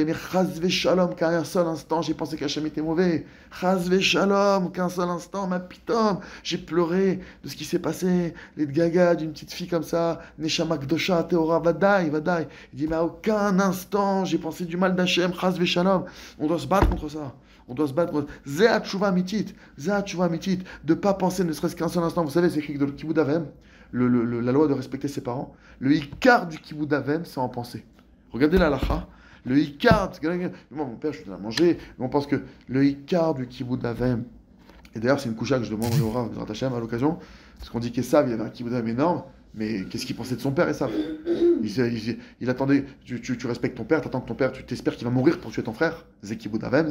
mais Chaz Shalom, qu'un seul instant, j'ai pensé qu'Hachem était mauvais. Chaz Shalom, qu'un seul instant, ma pitom, j'ai pleuré de ce qui s'est passé, les gaga d'une petite fille comme ça, Neshama Kdosha, Teora, Vadaï. Il dit, mais à aucun instant, j'ai pensé du mal d'Hachem, Chaz Shalom. On doit se battre contre ça. On doit se battre contre Zé Tshuva Mitit, de pas penser ne serait-ce qu'un seul instant. Vous savez, c'est écrit dans le Kibbout Avem, la loi de respecter ses parents. Le Ikar du Kibbout Avem, c'est en penser. Regardez la halakha. Le Ikar, moi mon père je lui donne à manger, mais on pense que le Ikar du Kibbout Avem, et d'ailleurs c'est une coucha que je demande au Rav à l'occasion, parce qu'on dit qu'Esav il avait un Kibbout Avem énorme, mais qu'est-ce qu'il pensait de son père Esav? Il attendait, tu respectes ton père, t'attends que ton père, tu t'espères qu'il va mourir pour tuer ton frère, c'est Kibbout Avem,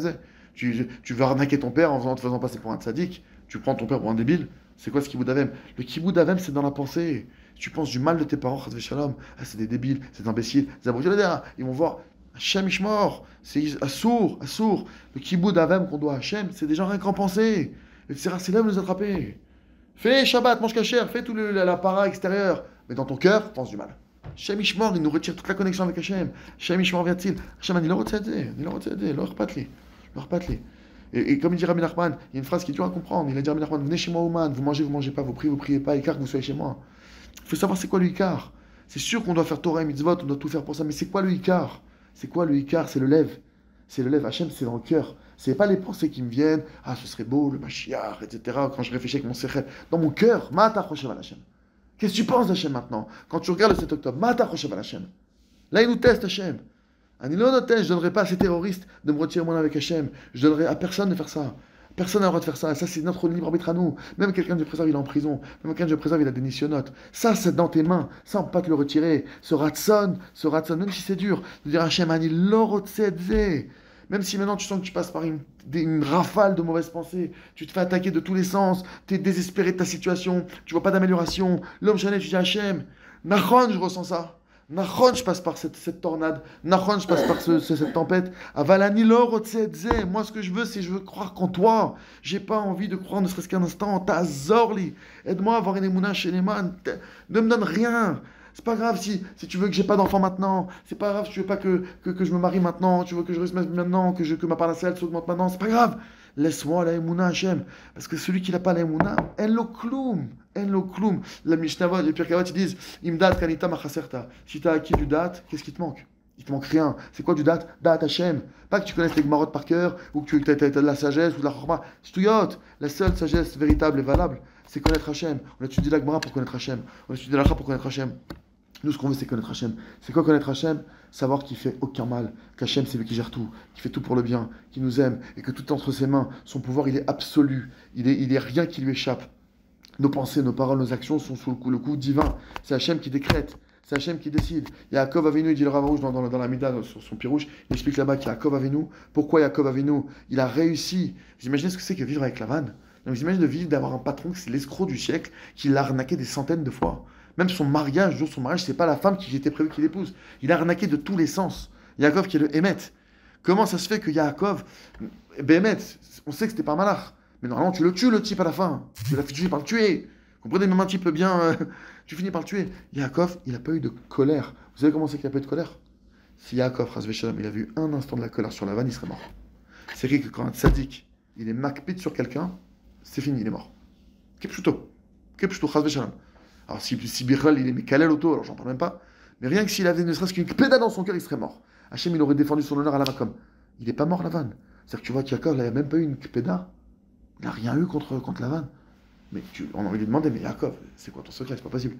tu veux arnaquer ton père en te faisant passer pour un tzaddik, tu prends ton père pour un débile, c'est quoi ce Kibbout Avem? Le Kibbout Avem c'est dans la pensée, tu penses du mal de tes parents, Chas v'shalom, c'est des débiles, c'est des imbéciles, ils vont voir. Hachem Ishmor, c'est Assour. Le Kibbout Avem qu'on doit à Hachem, c'est déjà rien qu'en penser. Et c'est là où nous attraper. Fais Shabbat, mange kasher, fais tout la para extérieure. Mais dans ton cœur, pense du mal. Hachem Ishmor, il nous retire toute la connexion avec Hachem. Hachem Ishmor vient-il. Hachem a dit, leur patli. Et comme il dit Rabbi Nachman, il y a une phrase qui est dure à comprendre. Il a dit Rabbi Nachman, venez chez moi, Ouman, vous mangez pas, vous priez pas, Ikar que vous soyez chez moi. Il faut savoir c'est quoi le Ikar. C'est sûr qu'on doit faire Torah et Mitzvot, on doit tout faire pour ça, mais c'est quoi le Ikar? C'est quoi le Ikar? C'est le lève. C'est le lève. Hachem, c'est dans le cœur. C'est pas les pensées qui me viennent. Ah, ce serait beau, le Mashiach, etc. Quand je réfléchis avec mon sechel. Dans mon cœur, Ma'ata Choshev al Hachem. Qu'est-ce que tu penses d'Hachem maintenant? Quand tu regardes le 7 octobre, Ma'ata Choshev al Hachem. Là, il nous teste Hachem. Anilo Noten, je donnerai pas à ces terroristes de me retirer mon avec Hachem. Je donnerai à personne de faire ça. Personne n'a le droit de faire ça. Ça, c'est notre libre arbitre à nous. Même quelqu'un de préserve, il est en prison. Même quelqu'un de préserve, il a des nissionotes. Ça, c'est dans tes mains. Ça, on ne peut pas te le retirer. Ce ratson, même si c'est dur, de dire Hachem, Ani lorotzedze. Même si maintenant tu sens que tu passes par une rafale de mauvaises pensées, tu te fais attaquer de tous les sens, tu es désespéré de ta situation, tu vois pas d'amélioration. L'homme chané, tu dis Hachem, Nachon, je ressens ça. Nachon, je passe par cette tornade. Nachon, je passe par cette tempête. Avalani lorotzedze. Moi, ce que je veux, c'est je veux croire qu'en toi. J'ai pas envie de croire ne serait-ce qu'un instant. Tazorli. Aide-moi à avoir une émouna chez les man. Ne me donne rien. C'est pas grave si tu veux que j'ai pas d'enfant maintenant. C'est pas grave si tu veux pas que je me marie maintenant. Tu veux que je reste maintenant, que ma parnassa s'augmente maintenant. C'est pas grave. Laisse-moi la émouna Hachem. Parce que celui qui n'a pas la émouna, en lo kloum. La Mishnah, les Pirkei Avot, ils disent Imdat kanita machaserta. Si tu as acquis du date, qu'est-ce qui te manque? Il te manque rien. C'est quoi du date? Date Hachem. Pas que tu connaisses les Gemarot par cœur, ou que tu aies de la sagesse, ou de la chorma. Stuyot. La seule sagesse véritable et valable, c'est connaître Hachem. On étudie la Gemara pour connaître Hachem. On étudie la Lacha pour connaître Hachem. Nous, ce qu'on veut, c'est connaître Hachem. C'est quoi connaître Hachem? Savoir qu'il fait aucun mal, qu'Hachem, c'est lui qui gère tout, qui fait tout pour le bien, qui nous aime, et que tout est entre ses mains. Son pouvoir, il est absolu. Il est rien qui lui échappe. Nos pensées, nos paroles, nos actions sont sous le coup divin. C'est Hachem qui décrète. C'est Hachem qui décide. Yaakov Avinu, il dit le Rav Arouche dans la Mida, sur son pirouche, il explique là-bas qu'Yaakov Avinu, pourquoi Yaakov Avinu, il a réussi. Vous imaginez ce que c'est que vivre avec Lavan? Donc vous imaginez de vivre, d'avoir un patron, c'est l'escroc du siècle, qui l'a arnaqué des centaines de fois. Même son mariage, le jour de son mariage, c'est pas la femme qui était prévu qu'il épouse. Il a arnaqué de tous les sens. Yaakov qui est le Hémet. Comment ça se fait que Yaakov, Béhémet, on sait que c'était pas un malach, Mais normalement, tu le tues, le type, à la fin. Tu finis par le tuer. Comprenez, même un type bien, tu finis par le tuer. Yaakov, il n'a pas eu de colère. Vous savez comment c'est qu'il n'a pas eu de colère? Si Yaakov, Chas v'Shalom, il a vu un instant de la colère sur Lavan, il serait mort. C'est vrai que quand un tzaddik, il est makpid sur quelqu'un, c'est fini, il est mort. Kepchuto, Chas v'Shalom. Alors si Birral, il est Mekalel auto, alors j'en parle même pas. Mais rien que s'il avait ne serait-ce qu'une péda dans son cœur, il serait mort. Hachem, il aurait défendu son honneur à la Makom. Il n'est pas mort, Lavan. C'est-à-dire que tu vois qu'Yaakov, il n'a même pas eu une péda. Il n'a rien eu contre Lavan. Mais on aurait lui demandé, mais Yaakov, c'est quoi ton secret? C'est pas possible.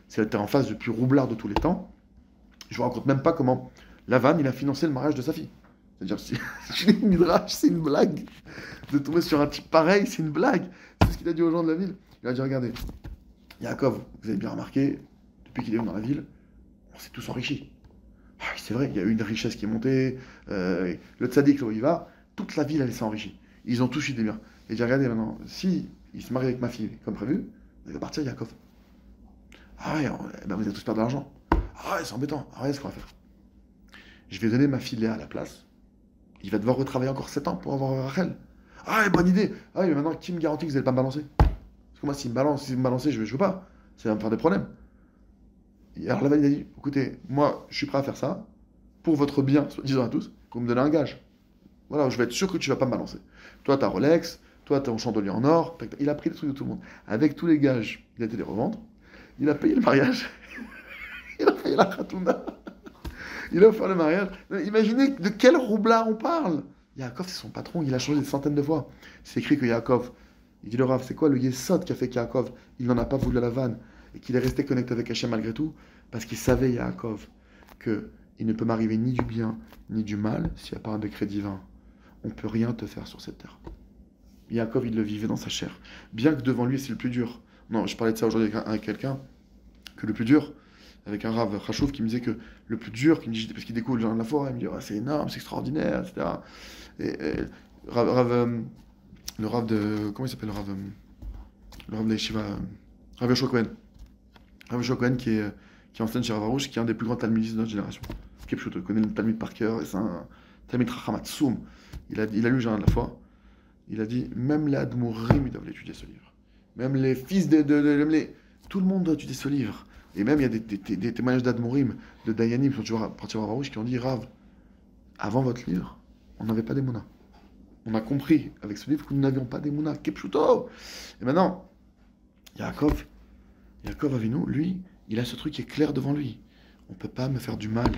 C'est en face du plus roublard de tous les temps. Je vous raconte même pas comment Lavan, il a financé le mariage de sa fille. C'est-à-dire, c'est une midrash, c'est une blague. De tomber sur un type pareil, c'est une blague. C'est ce qu'il a dit aux gens de la ville. Il a dit, regardez, Yaakov, vous avez bien remarqué, depuis qu'il est venu dans la ville, on s'est tous enrichis. Ah, c'est vrai, il y a eu une richesse qui est montée. Le tzaddik, là où il va, toute la ville, elle s'est enrichie. Ils ont tous eu des biens. Et j'ai regardé maintenant, si il se marie avec ma fille, comme prévu, il va partir Yaakov. Ah ouais, ben vous allez tous perdre de l'argent. Ah ouais, c'est embêtant. Ah ouais, ce qu'on va faire. Je vais donner ma fille Léa à la place. Il va devoir retravailler encore 7 ans pour avoir Rachel. Ah ouais, bonne idée. Ah oui, mais maintenant, qui me garantit que vous n'allez pas me balancer? Parce que moi, si vous me balancez, je veux pas. Ça va me faire des problèmes. Et alors Lavan, il a dit, écoutez, moi, je suis prêt à faire ça, pour votre bien, disons à tous, pour me donner un gage. Voilà, je vais être sûr que tu vas pas me balancer. Toi, t'as Rolex, toi, t'as un chandelier en or. Il a pris les trucs de tout le monde. Avec tous les gages, il a été les revendre. Il a payé le mariage. Il a payé la khatouna. Il a offert le mariage. Imaginez de quel roublard on parle. Yaakov, c'est son patron, il a changé des centaines de fois. C'est écrit que Yaakov, il dit le Rav, c'est quoi le Yesod qui a fait qu'Yaakov, il n'en a pas voulu à la vanne et qu'il est resté connecté avec Hachem malgré tout, parce qu'il savait, Yaakov, qu'il ne peut m'arriver ni du bien ni du mal s'il n'y a pas un décret divin. On ne peut rien te faire sur cette terre. Yaakov, il le vivait dans sa chair. Bien que devant lui, c'est le plus dur. Non, je parlais de ça aujourd'hui avec quelqu'un, que le plus dur, avec un Rav Chachouf qui me disait que le plus dur, parce qu'il découvre le jardin de la forêt, il me dit c'est énorme, c'est extraordinaire, etc. Et le Rav de. Comment il s'appelle le Rav de Yeshiva Rav Yoshua Cohen. Rav Yoshua Cohen qui enseigne chez Rav Arush, qui est un des plus grands talmudistes de notre génération. Kepchut, il connaît le Talmud par cœur, et c'est un Talmud Rachamatsoum. Il a lu le jardin de la foi. Il a dit même les Admourim, ils doivent l'étudier ce livre. Même les fils tout le monde doit étudier ce livre. Et même il y a des témoignages d'Admourim, de Dayanim, qui sont toujours partis à Rav Arush, qui ont dit Rav, avant votre livre, on n'avait pas d'Emouna. On a compris avec ce livre que nous n'avions pas d'Emouna. Kepchuto. Et maintenant, Yaakov Avinu, lui, il a ce truc qui est clair devant lui. On ne peut pas me faire du mal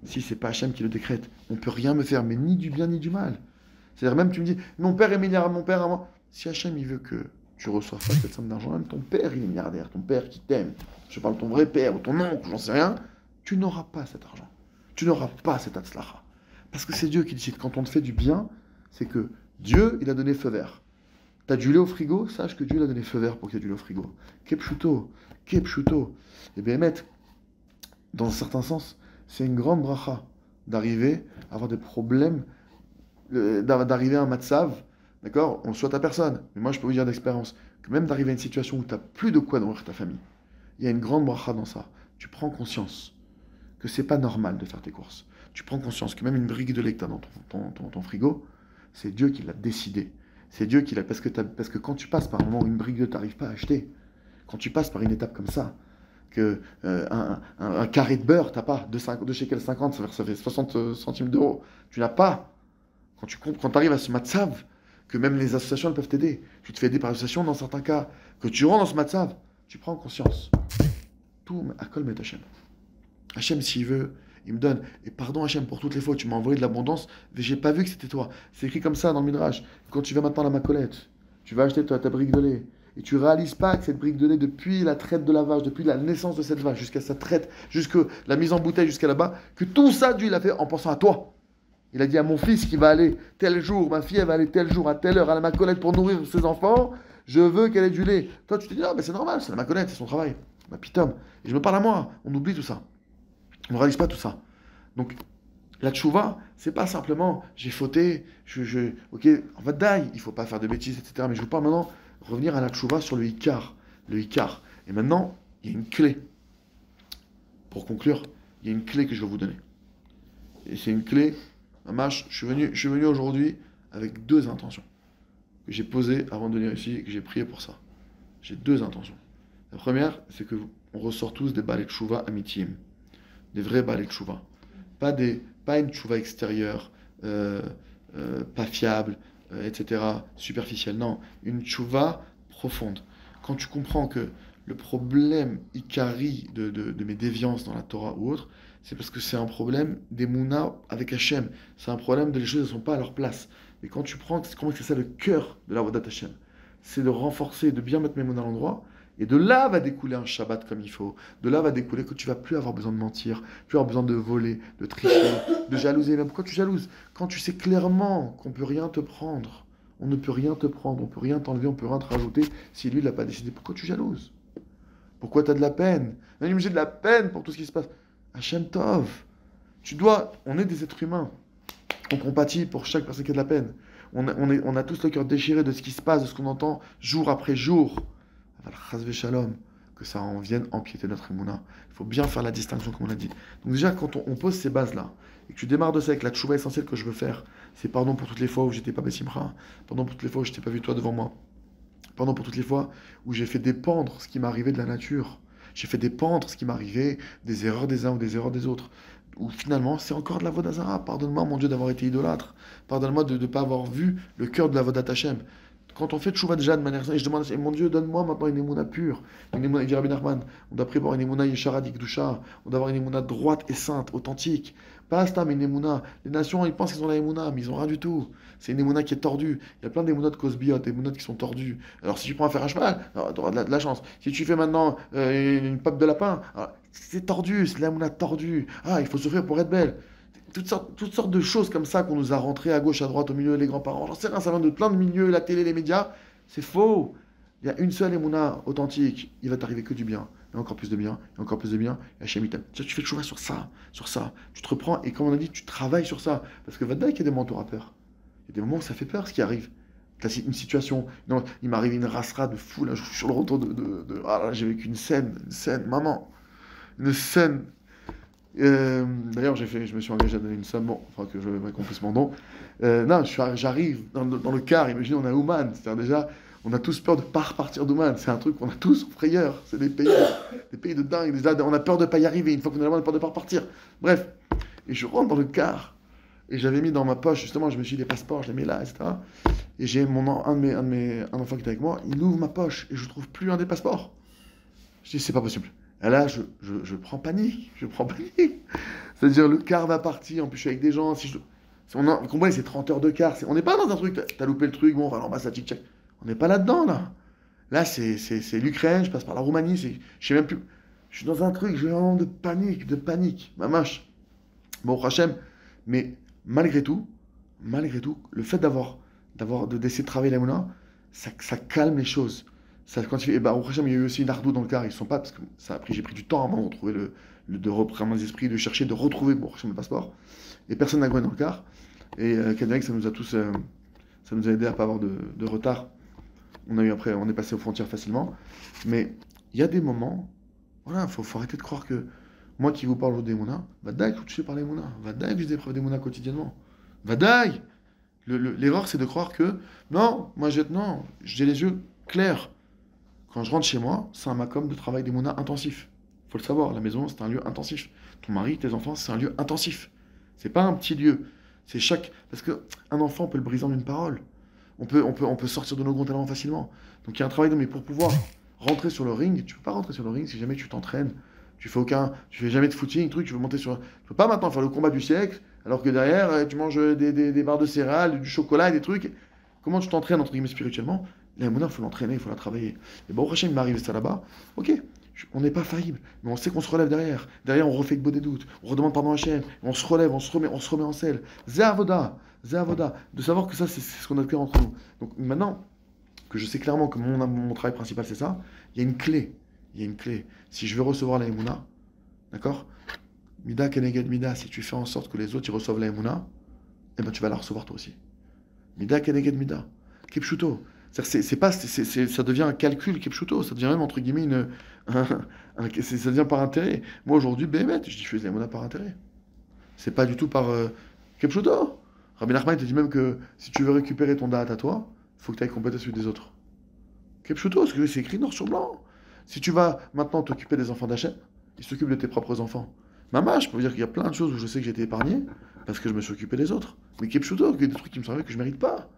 si c'est pas Hachem qui le décrète. On ne peut rien me faire, mais ni du bien ni du mal. C'est-à-dire même tu me dis, mon père est milliardaire, mon père à moi. Si Hachem il veut que tu reçoives pas cette somme d'argent, même ton père il est milliardaire, ton père qui t'aime, je parle de ton vrai père ou ton oncle, j'en sais rien, tu n'auras pas cet argent. Tu n'auras pas cet atzlacha. Parce que c'est Dieu qui décide. Quand on te fait du bien, c'est que Dieu, il a donné feu vert. T'as du lait au frigo, sache que Dieu l'a donné feu vert pour qu'il y ait du lait au frigo. Kepchuto. Et bien, dans un certain sens, c'est une grande bracha d'arriver à avoir des problèmes, d'arriver à un matzav, d'accord? On le souhaite à personne, mais moi je peux vous dire d'expérience, que même d'arriver à une situation où tu n'as plus de quoi nourrir ta famille, il y a une grande bracha dans ça. Tu prends conscience que c'est pas normal de faire tes courses. Tu prends conscience que même une brique de lait que tu as dans ton frigo, c'est Dieu qui l'a décidé. C'est Dieu qui l'a... Parce que quand tu passes par un moment où une brique de lait, tu n'arrives pas à acheter, quand tu passes par une étape comme ça, que un carré de beurre, tu n'as pas, de shekel 50, ça fait 60 centimes d'euros. Tu n'as pas. Quand tu arrives à ce matzav, que même les associations elles peuvent t'aider. Tu te fais aider par l'association dans certains cas. Que tu rentres dans ce matzav, tu prends conscience. Tout à kol met Hachem. Hachem, s'il veut, il me donne. Et pardon Hachem pour toutes les fois où tu m'as envoyé de l'abondance, mais j'ai pas vu que c'était toi. C'est écrit comme ça dans le Midrash. Quand tu vas maintenant à la Macolette, tu vas acheter ta brique de lait. Et tu réalises pas que cette brique de lait, depuis la traite de la vache, depuis la naissance de cette vache, jusqu'à sa traite, jusqu'à la mise en bouteille, jusqu'à là-bas, que tout ça, Dieu, il a fait en pensant à toi. Il a dit à mon fils qui va aller tel jour, ma fille, elle va aller tel jour, à telle heure, à la Macolette pour nourrir ses enfants, je veux qu'elle ait du lait. Toi, tu te dis, ah, mais c'est normal, c'est la Macolette, c'est son travail. Ma pitom. Et je me parle à moi, on oublie tout ça. On ne réalise pas tout ça. Donc, la tchouva, c'est pas simplement, j'ai fauté, ok, en fait, il ne faut pas faire de bêtises, etc. Mais je vous parle maintenant, revenir à la tchouva sur le Icar. Le Icar. Et maintenant, il y a une clé. Pour conclure, il y a une clé que je vais vous donner. Et c'est une clé, Mamash, je suis venu aujourd'hui avec deux intentions. que j'ai posées avant de venir ici et que j'ai prié pour ça. J'ai deux intentions. La première, c'est que on ressort tous des balais de chouva amitim, des vrais balais de chouva. Pas une chouva extérieure, pas fiable, etc., superficielle. Non, une chouva profonde. Quand tu comprends que le problème ikari de mes déviances dans la Torah ou autre, c'est parce que c'est un problème d'Emouna avec Hachem. C'est un problème de les choses ne sont pas à leur place. Et quand tu prends, c'est ça le cœur de la Vodat Hachem. C'est de renforcer, de bien mettre mes Emouna à l'endroit. Et de là va découler un Shabbat comme il faut. De là va découler que tu vas plus avoir besoin de mentir, plus avoir besoin de voler, de tricher, de jalouser. Mais pourquoi tu jalouses? Quand tu sais clairement qu'on ne peut rien te prendre, on ne peut rien te prendre, on ne peut rien t'enlever, on ne peut rien te rajouter si lui ne l'a pas décidé. Pourquoi tu jalouses? Pourquoi tu as de la peine? Même j'ai de la peine pour tout ce qui se passe. Hachem Tov, on est des êtres humains. On compatit pour chaque personne qui a de la peine. On a tous le cœur déchiré de ce qui se passe, de ce qu'on entend jour après jour. Shalom, que ça en vienne empiéter notre émouna. Il faut bien faire la distinction, comme on l'a dit. Donc déjà, quand on pose ces bases-là, et que tu démarres de ça avec la tchouva essentielle que je veux faire, c'est pardon pour toutes les fois où j'étais pas Bessimcha, pardon pour toutes les fois où je t'ai pas vu toi devant moi, pardon pour toutes les fois où j'ai fait dépendre ce qui m'arrivait de la nature, j'ai fait dépendre ce qui m'arrivait des erreurs des uns ou des erreurs des autres, où finalement c'est encore de la Vodazara. Pardonne-moi, mon Dieu, d'avoir été idolâtre, pardonne-moi de ne pas avoir vu le cœur de la Vodat Hashem. Quand on fait tchouva déjà de manière et je demande, mon Dieu, donne-moi maintenant une émouna pure, une émouna, il dit Rabbi Nachman, on doit prévoir une émouna yeshara d'ikdusha, on doit avoir une émouna droite et sainte, authentique, pas asta, mais une émouna. Les nations, ils pensent qu'ils ont la émouna, mais ils ont rien du tout. C'est une émouna qui est tordue. Il y a plein d'émounas de Cosbiot, des émounas qui sont tordues. Alors si tu prends un fer à cheval, tu auras de la chance. Si tu fais maintenant une pape de lapin, c'est tordu, c'est de l'émouna tordue. Ah, il faut souffrir pour être belle. Toutes sortes de choses comme ça qu'on nous a rentrées à gauche, à droite, au milieu, les grands-parents. J'en sais rien, ça vient de plein de milieux, la télé, les médias. C'est faux. Il y a une seule émouna authentique. Il va t'arriver que du bien. Et encore plus de bien, et encore plus de bien. Et Hachem il t'aime. Tu fais le choix sur ça. Tu te reprends et comme on a dit, tu travailles sur ça. Parce que va-t-il qu'il y a des moments où tu auras peur. Il y a des moments où ça fait peur ce qui arrive. Une situation. Non, il m'est arrivé une rasera de fou. Là, sur le retour ah là, j'ai vécu une scène, maman. Une scène. D'ailleurs, je me suis engagé à donner une somme, que je récompense mon don. Non, j'arrive dans le car, imaginez, on a Ouman, c'est-à-dire déjà, on a tous peur de ne pas repartir d'Ouman, c'est un truc qu'on a tous en frayeur, c'est des pays de dingue, on a peur de ne pas y arriver, une fois qu'on est là-bas, on a peur de ne pas repartir. Bref, et je rentre dans le car, et j'avais mis dans ma poche, justement, je me suis dit les passeports, je les mets là, etc. Et j'ai un enfant qui était avec moi, il ouvre ma poche, et je ne trouve plus un des passeports. Je dis, c'est pas possible. Et là, je prends panique. C'est-à-dire, le car va partir. En plus, je suis avec des gens. Vous comprenez, c'est 30 heures de car. On n'est pas dans un truc, t'as loupé le truc, bon, on va à l'ambassade, tchic-tchac. On n'est pas là-dedans, là. Là, c'est l'Ukraine, je passe par la Roumanie. Je sais même plus. Je suis dans un truc, j'ai vraiment de panique. Ma mâche. Bon, Hachem. Mais malgré tout, le fait d'essayer de travailler la mouna, ça calme les choses. Ça, quand il y a eu aussi une ardou dans le car, ils sont pas, parce que j'ai pris du temps avant de retrouver de reprendre mes esprits, de chercher, de retrouver le passeport. Et personne n'a gagné dans le car. Et Cadillac, ça nous a aidé à pas avoir de retard. On est passé aux frontières facilement. Mais il y a des moments, voilà, faut arrêter de croire que moi qui vous parle aujourd'hui des Mouna, Vadaï, que je suis par les Mouna, Vadaï, que j'ai des preuves des Mouna quotidiennement. Vadaï! L'erreur, c'est de croire que, non, j'ai les yeux clairs. Quand je rentre chez moi, c'est un makom de travail des mounas intensif. Il faut le savoir, la maison, c'est un lieu intensif. Ton mari, tes enfants, c'est un lieu intensif. C'est pas un petit lieu. C'est parce qu'un enfant, on peut le briser en une parole. On peut sortir de nos gonds tellement facilement. Donc il y a un travail, mais pour pouvoir rentrer sur le ring, tu peux pas rentrer sur le ring si jamais tu t'entraînes. Tu fais jamais de footing, tu veux monter sur. Tu peux pas maintenant faire le combat du siècle, alors que derrière, tu manges des barres de céréales, du chocolat et des trucs. Comment tu t'entraînes, entre guillemets, spirituellement? La mouna, il faut l'entraîner, il faut la travailler. Et bon, au prochain, il m'arrive ça là-bas. Ok, on n'est pas faillible, mais on sait qu'on se relève derrière. Derrière, on refait le beau des doutes. On redemande pardon à Hachem. On se relève, on se remet en selle. Zé avoda. De savoir que ça, c'est ce qu'on a de clair entre nous. Donc maintenant, que je sais clairement que mon travail principal, c'est ça, il y a une clé. Si je veux recevoir la Emouna, d'accord? Mida keneged mida, si tu fais en sorte que les autres ils reçoivent la Emouna, eh ben tu vas la recevoir toi aussi. Mida keneged mida. Kipshuto. Ça devient un calcul kipshuto, ça devient même entre guillemets ça devient par intérêt. Moi aujourd'hui, Bémet, je diffuse la Emouna par intérêt. C'est pas du tout par kipshuto. Rabbi Nachman te dit même que si tu veux récupérer ton da'at à toi, il faut que tu ailles compléter celui des autres. Kepchuto, parce que c'est écrit noir sur blanc. Si tu vas maintenant t'occuper des enfants d'Hachem, il s'occupe de tes propres enfants. Maman, je peux vous dire qu'il y a plein de choses où je sais que j'ai été épargné parce que je me suis occupé des autres. Mais Kepchuto, il y a des trucs qui me semblaient que je ne mérite pas.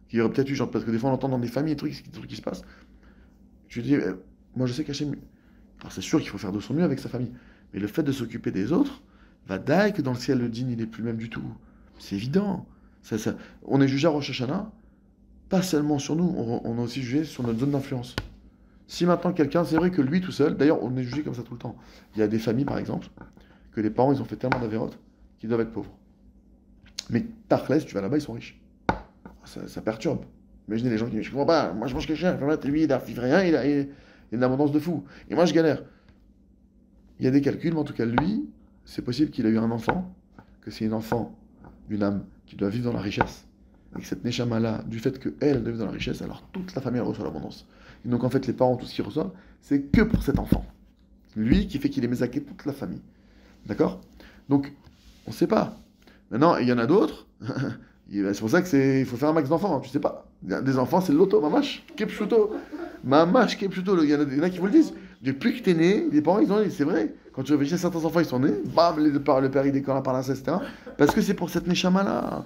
Qu'il y aurait peut-être eu, genre, parce que des fois on entend dans des familles des trucs qui se passent. Je dis, moi je sais qu'Hachem. Alors c'est sûr qu'il faut faire de son mieux avec sa famille. Mais le fait de s'occuper des autres, va d'ailleurs que dans le ciel, le dîn, il n'est plus le même du tout. C'est évident. On est jugé à Rosh Hashanah, pas seulement sur nous, on est aussi jugé sur notre zone d'influence. Si maintenant quelqu'un, c'est vrai que lui tout seul, d'ailleurs on est jugé comme ça tout le temps. Il y a des familles par exemple, que les parents ils ont fait tellement d'avérotes qu'ils doivent être pauvres. Mais Tarkles, tu vas là-bas, ils sont riches. Ça perturbe. Imaginez les gens qui disent, je comprends pas, moi je mange quelque chose, lui il a rien, il a une abondance de fou. Et moi je galère. Il y a des calculs, mais en tout cas lui, c'est possible qu'il ait eu un enfant, que c'est un enfant d'une âme qui doit vivre dans la richesse. Et que cette Neshama-là, du fait qu'elle doit vivre dans la richesse, alors toute la famille elle reçoit l'abondance. Et donc en fait, les parents, tout ce qu'ils reçoivent, c'est que pour cet enfant. Lui qui fait qu'il est mésaké toute la famille. D'accord? Donc, on ne sait pas. Maintenant, il y en a d'autres. C'est pour ça qu'il faut faire un max d'enfants. Tu sais pas. Des enfants, c'est l'auto, mamash, kepchuto. Mamash, kepchuto. Il y en a qui vous le disent. Depuis que tu es né, les parents, ils ont dit, c'est vrai. Quand tu réfléchis à certains enfants, ils sont nés. Bam, le père, il décolle par là, etc. Parce que c'est pour cette Neshama-là.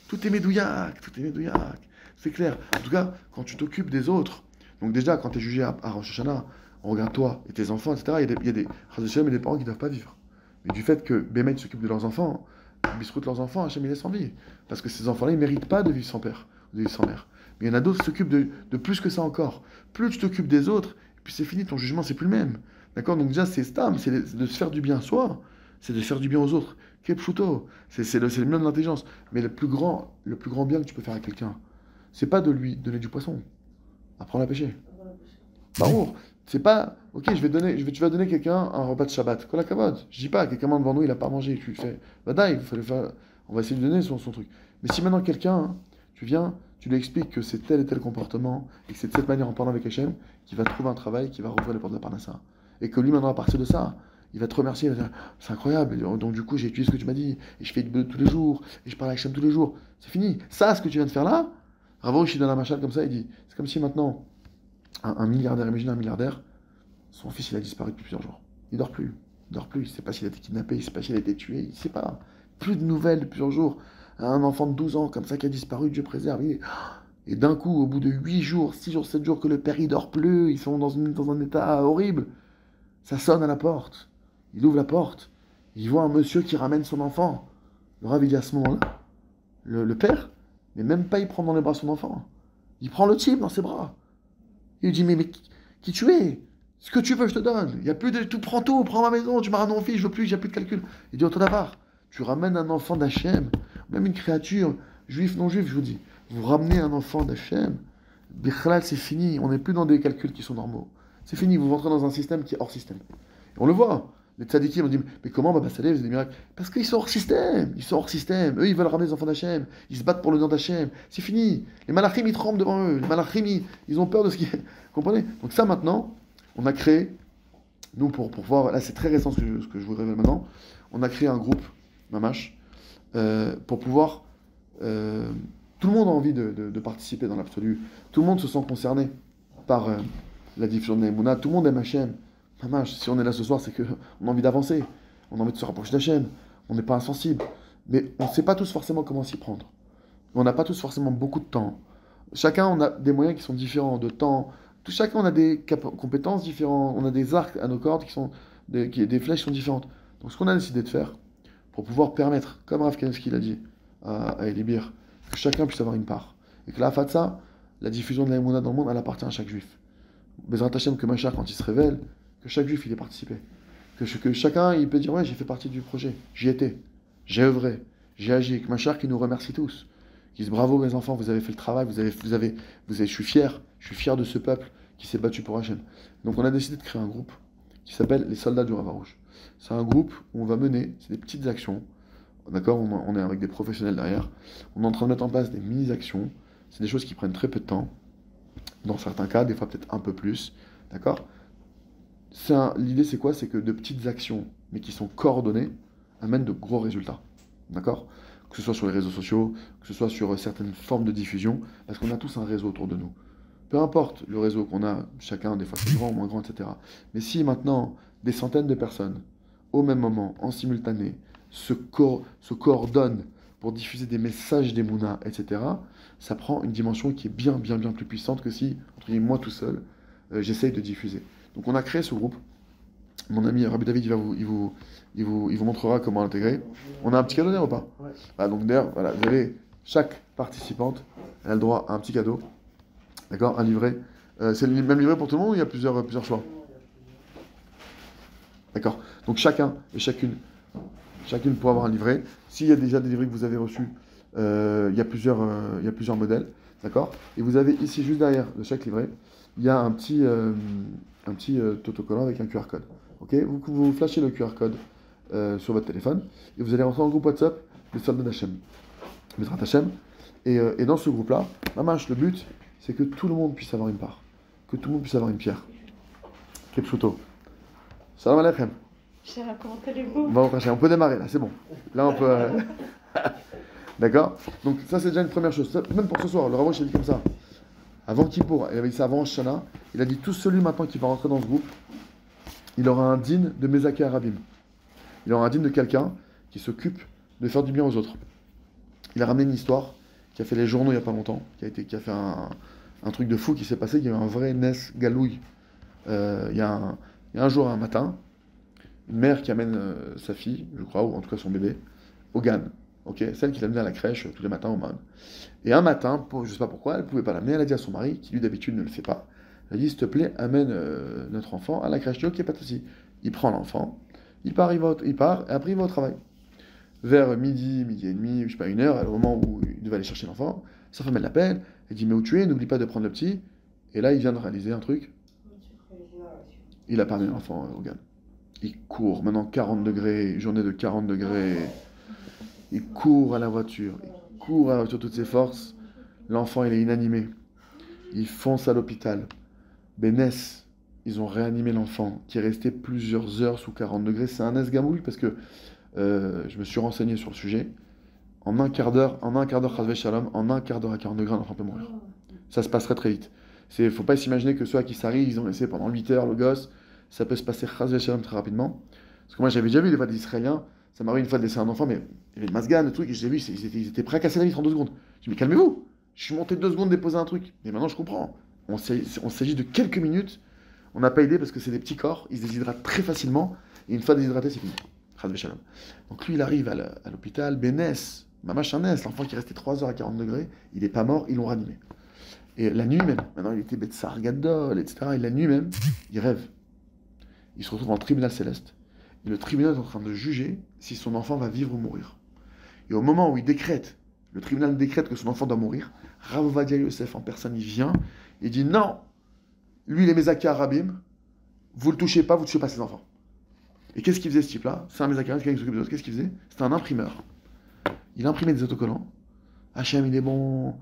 Tout est médouillac, tout est médouillac. C'est clair. En tout cas, quand tu t'occupes des autres, donc déjà, quand tu es jugé à Rosh Hashanah, on regarde toi et tes enfants, etc. Il y a des parents qui ne doivent pas vivre. Mais du fait que Bémet s'occupe de leurs enfants, biscoutent leurs enfants, Hachem il laisse en vie. Parce que ces enfants-là, ils ne méritent pas de vivre sans père, de vivre sans mère. Mais il y en a d'autres qui s'occupent de plus que ça encore. Plus tu t'occupes des autres, puis c'est fini, ton jugement, c'est plus le même. D'accord? Donc déjà, c'est stam, c'est de se faire du bien à soi, c'est de faire du bien aux autres. Kepchuto, c'est le million de l'intelligence. Mais le plus grand bien que tu peux faire à quelqu'un, c'est pas de lui donner du poisson. Apprends à pêcher. Barour, c'est pas, ok, tu vas donner quelqu'un un repas de Shabbat. Kol hakavod. Je dis pas, quelqu'un devant nous, il a pas mangé. Tu lui fais, badaï, on va essayer de lui donner son truc. Mais si maintenant quelqu'un, tu viens, tu lui expliques que c'est tel et tel comportement, et que c'est de cette manière en parlant avec Hachem, qu'il va trouver un travail, qui va rouvrir les portes de la Parnassa. Et que lui, maintenant, à partir de ça, il va te remercier, il va dire, c'est incroyable, donc du coup, j'ai étudié ce que tu m'as dit, et je fais de tous les jours, et je parle avec Hachem tous les jours. C'est fini. Ça, ce que tu viens de faire là, Ravosh, il donne la machal comme ça, il dit, c'est comme si maintenant, un milliardaire, imagine un milliardaire, son fils il a disparu depuis plusieurs jours. Il dort plus, il ne sait pas s'il a été kidnappé, il ne sait pas s'il a été tué, il ne sait pas. Plus de nouvelles depuis plusieurs jours. Un enfant de 12 ans comme ça qui a disparu, Dieu préserve. Et d'un coup, au bout de 8 jours, 6 jours, 7 jours que le père il dort plus, ils sont dans un état horrible. Ça sonne à la porte. Il ouvre la porte. Il voit un monsieur qui ramène son enfant. Le Rav il dit à ce moment-là, le père, mais même pas il prend dans les bras son enfant. Il prend le type dans ses bras. Il lui dit, mais qui tu es? Ce que tu veux, je te donne. Il y a plus de tout, prends ma maison, tu m'as ramené mon fils, je veux plus, il n'y a plus de calcul. Il dit, d'abord, tu ramènes un enfant d'Hachem, même une créature, juif, non juif, je vous dis, vous ramenez un enfant d'Hachem, Bichlal, c'est fini, on n'est plus dans des calculs qui sont normaux. C'est fini, vous rentrez dans un système qui est hors système. Et on le voit. Les tzadikim, on dit, mais comment Baba Saleh faisait des miracles? Parce qu'ils sont hors système, Eux, ils veulent ramener les enfants d'Hachem, ils se battent pour le nom d'Hachem. C'est fini. Les malachim, ils tremblent devant eux. Les malachim, ils ont peur de ce qui est. Comprenez? Donc ça, maintenant, on a créé, nous, pour voir, là, c'est très récent ce que je vous révèle maintenant, on a créé un groupe, Mamash, pour pouvoir. Tout le monde a envie de participer dans l'absolu. Tout le monde se sent concerné par la diffusion de l'Emouna. Tout le monde aime Hachem. Mamash, si on est là ce soir, c'est qu'on a envie d'avancer. On a envie de se rapprocher d'Hachem. On n'est pas insensible. Mais on ne sait pas tous forcément comment s'y prendre. On n'a pas tous forcément beaucoup de temps. Chacun, on a des moyens qui sont différents de temps. Chacun, on a des compétences différentes. On a des arcs à nos cordes qui sont des flèches qui sont différentes. Donc, ce qu'on a décidé de faire, pour pouvoir permettre, comme Rav Kanevski l'a dit à Elibir, que chacun puisse avoir une part. Et que la Fatsa, la diffusion de la Emouna dans le monde, elle appartient à chaque juif. Bezrat Hashem, que Machar, quand il se révèle, que chaque juif, il ait participé. Que chacun, il peut dire, ouais, j'ai fait partie du projet. J'y étais. J'ai œuvré. J'ai agi. Que Machar, qui nous remercie tous. Qui dise, bravo mes enfants, vous avez fait le travail, je suis fier de ce peuple qui s'est battu pour Hachem. Donc on a décidé de créer un groupe qui s'appelle les Soldats du Rav Rouge. C'est un groupe où on va mener, c'est des petites actions, d'accord, on est avec des professionnels derrière, on est en train de mettre en place des mini-actions, c'est des choses qui prennent très peu de temps, dans certains cas, des fois peut-être un peu plus, d'accord. L'idée c'est quoi? C'est que de petites actions, mais qui sont coordonnées, amènent de gros résultats, d'accord. que ce soit sur les réseaux sociaux, que ce soit sur certaines formes de diffusion, parce qu'on a tous un réseau autour de nous. Peu importe le réseau qu'on a, chacun, des fois c'est grand ou moins grand, etc. Mais si maintenant, des centaines de personnes, au même moment, en simultané, se coordonnent pour diffuser des messages d'Emouna, etc., ça prend une dimension qui est bien plus puissante que si, entre guillemets, moi tout seul, j'essaye de diffuser. Donc on a créé ce groupe. Mon ami Rabbi David, il vous montrera comment l'intégrer. On a un petit cadeau d'ailleurs ou pas? Ouais. Voilà, donc d'ailleurs, voilà, vous avez, chaque participante, elle a le droit à un petit cadeau. D'accord? Un livret. C'est le même livret pour tout le monde ou il y a plusieurs choix? D'accord. Donc chacun et chacune pourra avoir un livret. S'il y a déjà des livrets que vous avez reçus, il y a plusieurs modèles. D'accord? Et vous avez ici, juste derrière de chaque livret, il y a un petit autocollant avec un QR code. Ok? Vous flashez le QR code sur votre téléphone et vous allez rentrer dans le groupe WhatsApp des soldats d'Hachem. Bezrat Hachem. Et dans ce groupe-là, mamash, le but, c'est que tout le monde puisse avoir une part. Que tout le monde puisse avoir une pierre. Kepchuto. Salam alaikum. Cher, comment allez-vous? Bon, on peut démarrer là, c'est bon. Là, on peut. D'accord? Donc, ça, c'est déjà une première chose. Ça, même pour ce soir, le Rav, il a dit comme ça. Avant Kippour, il avait dit ça avant Shana. Il a dit tout celui maintenant qui va rentrer dans ce groupe, il aura un digne de Mezaka Arabim. Il aura un digne de quelqu'un qui s'occupe de faire du bien aux autres. Il a ramené une histoire qui a fait les journaux il n'y a pas longtemps, qui a fait un truc de fou qui s'est passé, il y a eu un vrai Nes Galouille. Il y a un jour, un matin, une mère qui amène sa fille, je crois, ou en tout cas son bébé, au GAN. Okay, celle qui l'amenait à la crèche tous les matins au MAN. Et un matin, je ne sais pas pourquoi, elle ne pouvait pas l'amener, elle a dit à son mari, qui lui d'habitude ne le fait pas, elle a dit, s'il te plaît, amène notre enfant à la crèche. Je dis, ok, pas de souci. Il prend l'enfant, il part, et après il va au travail. Vers midi et demi, je ne sais pas, 1h, au moment où il devait aller chercher l'enfant, sa femme elle l'appelle, elle dit, mais où tu es, n'oublie pas de prendre le petit. Et là, il vient de réaliser un truc. Il a pas amené l'enfant au GAN. Il court, maintenant 40 degrés, journée de 40 degrés. Il court à la voiture, toutes ses forces. L'enfant, il est inanimé. Il fonce à l'hôpital. Bénès, ils ont réanimé l'enfant, qui est resté plusieurs heures sous 40 degrés. C'est un esgamouille parce que je me suis renseigné sur le sujet. En un quart d'heure, Chazvé Shalom, en un quart d'heure à 40 degrés, l'enfant peut mourir. Ça se passerait très vite. Il ne faut pas s'imaginer que ceux à qui ça arrive, ils ont laissé pendant 8 heures le gosse. Ça peut se passer Chazvé Shalom très rapidement. Parce que moi, j'avais déjà vu des Israéliens. Ça m'arrive une fois de laisser un enfant, mais il y avait une masgan, le truc, et j'ai vu, ils étaient prêts à casser la vitre en 2 secondes. Je dis, mais calmez-vous, je suis monté 2 secondes déposer un truc. Mais maintenant, je comprends. On s'agit de quelques minutes. On n'a pas aidé parce que c'est des petits corps, ils se déshydratent très facilement, et une fois déshydraté, c'est fini. Chazvé Shalom. Donc lui, il arrive à l'hôpital, Bénès, Mamash Hanès, l'enfant qui est resté 3 heures à 40 degrés, il n'est pas mort, ils l'ont ranimé. Et la nuit même, maintenant il était Betsar Gadol, etc. Et la nuit même, il rêve. Il se retrouve dans le tribunal céleste. Et le tribunal est en train de juger si son enfant va vivre ou mourir. Et au moment où le tribunal décrète que son enfant doit mourir, Rav Ovadia Yosef en personne, il vient, et dit non, lui il est Mezaka Arabim, vous le touchez pas ses enfants. Et qu'est-ce qu'il faisait ce type-là? C'est un Mezaka Arabim, quelqu'un qui s'occupe des autres. Qu'est-ce qu'il faisait? C'était un imprimeur. Il imprimait des autocollants. Hachem il est bon,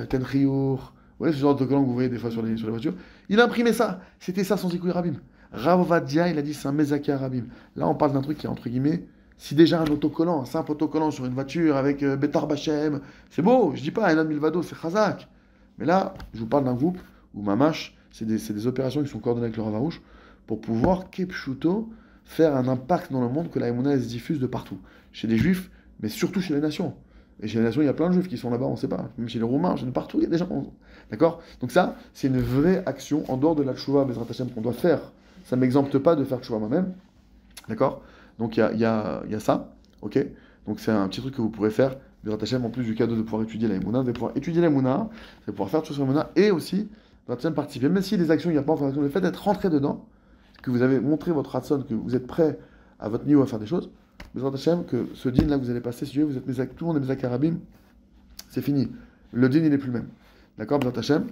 Ten Chiyur, vous voyez ce genre d'autocollants que vous voyez des fois sur les voitures. Il imprimait ça, c'était ça son Zikouï Rabim. Rav Ovadia, il a dit c'est un Mezaka Arabim. Là on parle d'un truc qui est entre guillemets, si déjà un autocollant, un simple autocollant sur une voiture avec Betar Bachem, c'est beau, je dis pas un Milvado, c'est Chazak. Mais là, je vous parle d'un groupe où Mamash, c'est des opérations qui sont coordonnées avec le Rav Arouche pour pouvoir Kepchuto faire un impact dans le monde, que la Emouna se diffuse de partout. Chez les Juifs, mais surtout chez les nations. Et chez les nations, il y a plein de Juifs qui sont là-bas, on ne sait pas. Même chez les Roumains, partout, il y a des gens. D'accord? Donc ça, c'est une vraie action en dehors de la Tchouva Bezrat Hashem qu'on doit faire. Ça ne m'exempte pas de faire Tchouva moi-même. D'accord? Donc il y a ça. Ok? Donc c'est un petit truc que vous pourrez faire. Bezrat Hashem, en plus du cadeau de pouvoir étudier la Emouna, vous allez pouvoir étudier la Emouna, vous allez pouvoir faire tout sur la Emouna et aussi, Bezrat Hashem, participer. Même si les actions, il n'y a pas en formation, le fait d'être rentré dedans, que vous avez montré votre ratson, que vous êtes prêt à votre niveau à faire des choses, Bezrat Hashem, que ce din là que vous allez passer, si vous êtes tout le monde est Mezaka Arabim, c'est fini. Le din il n'est plus le même. D'accord, Bezrat Hashem.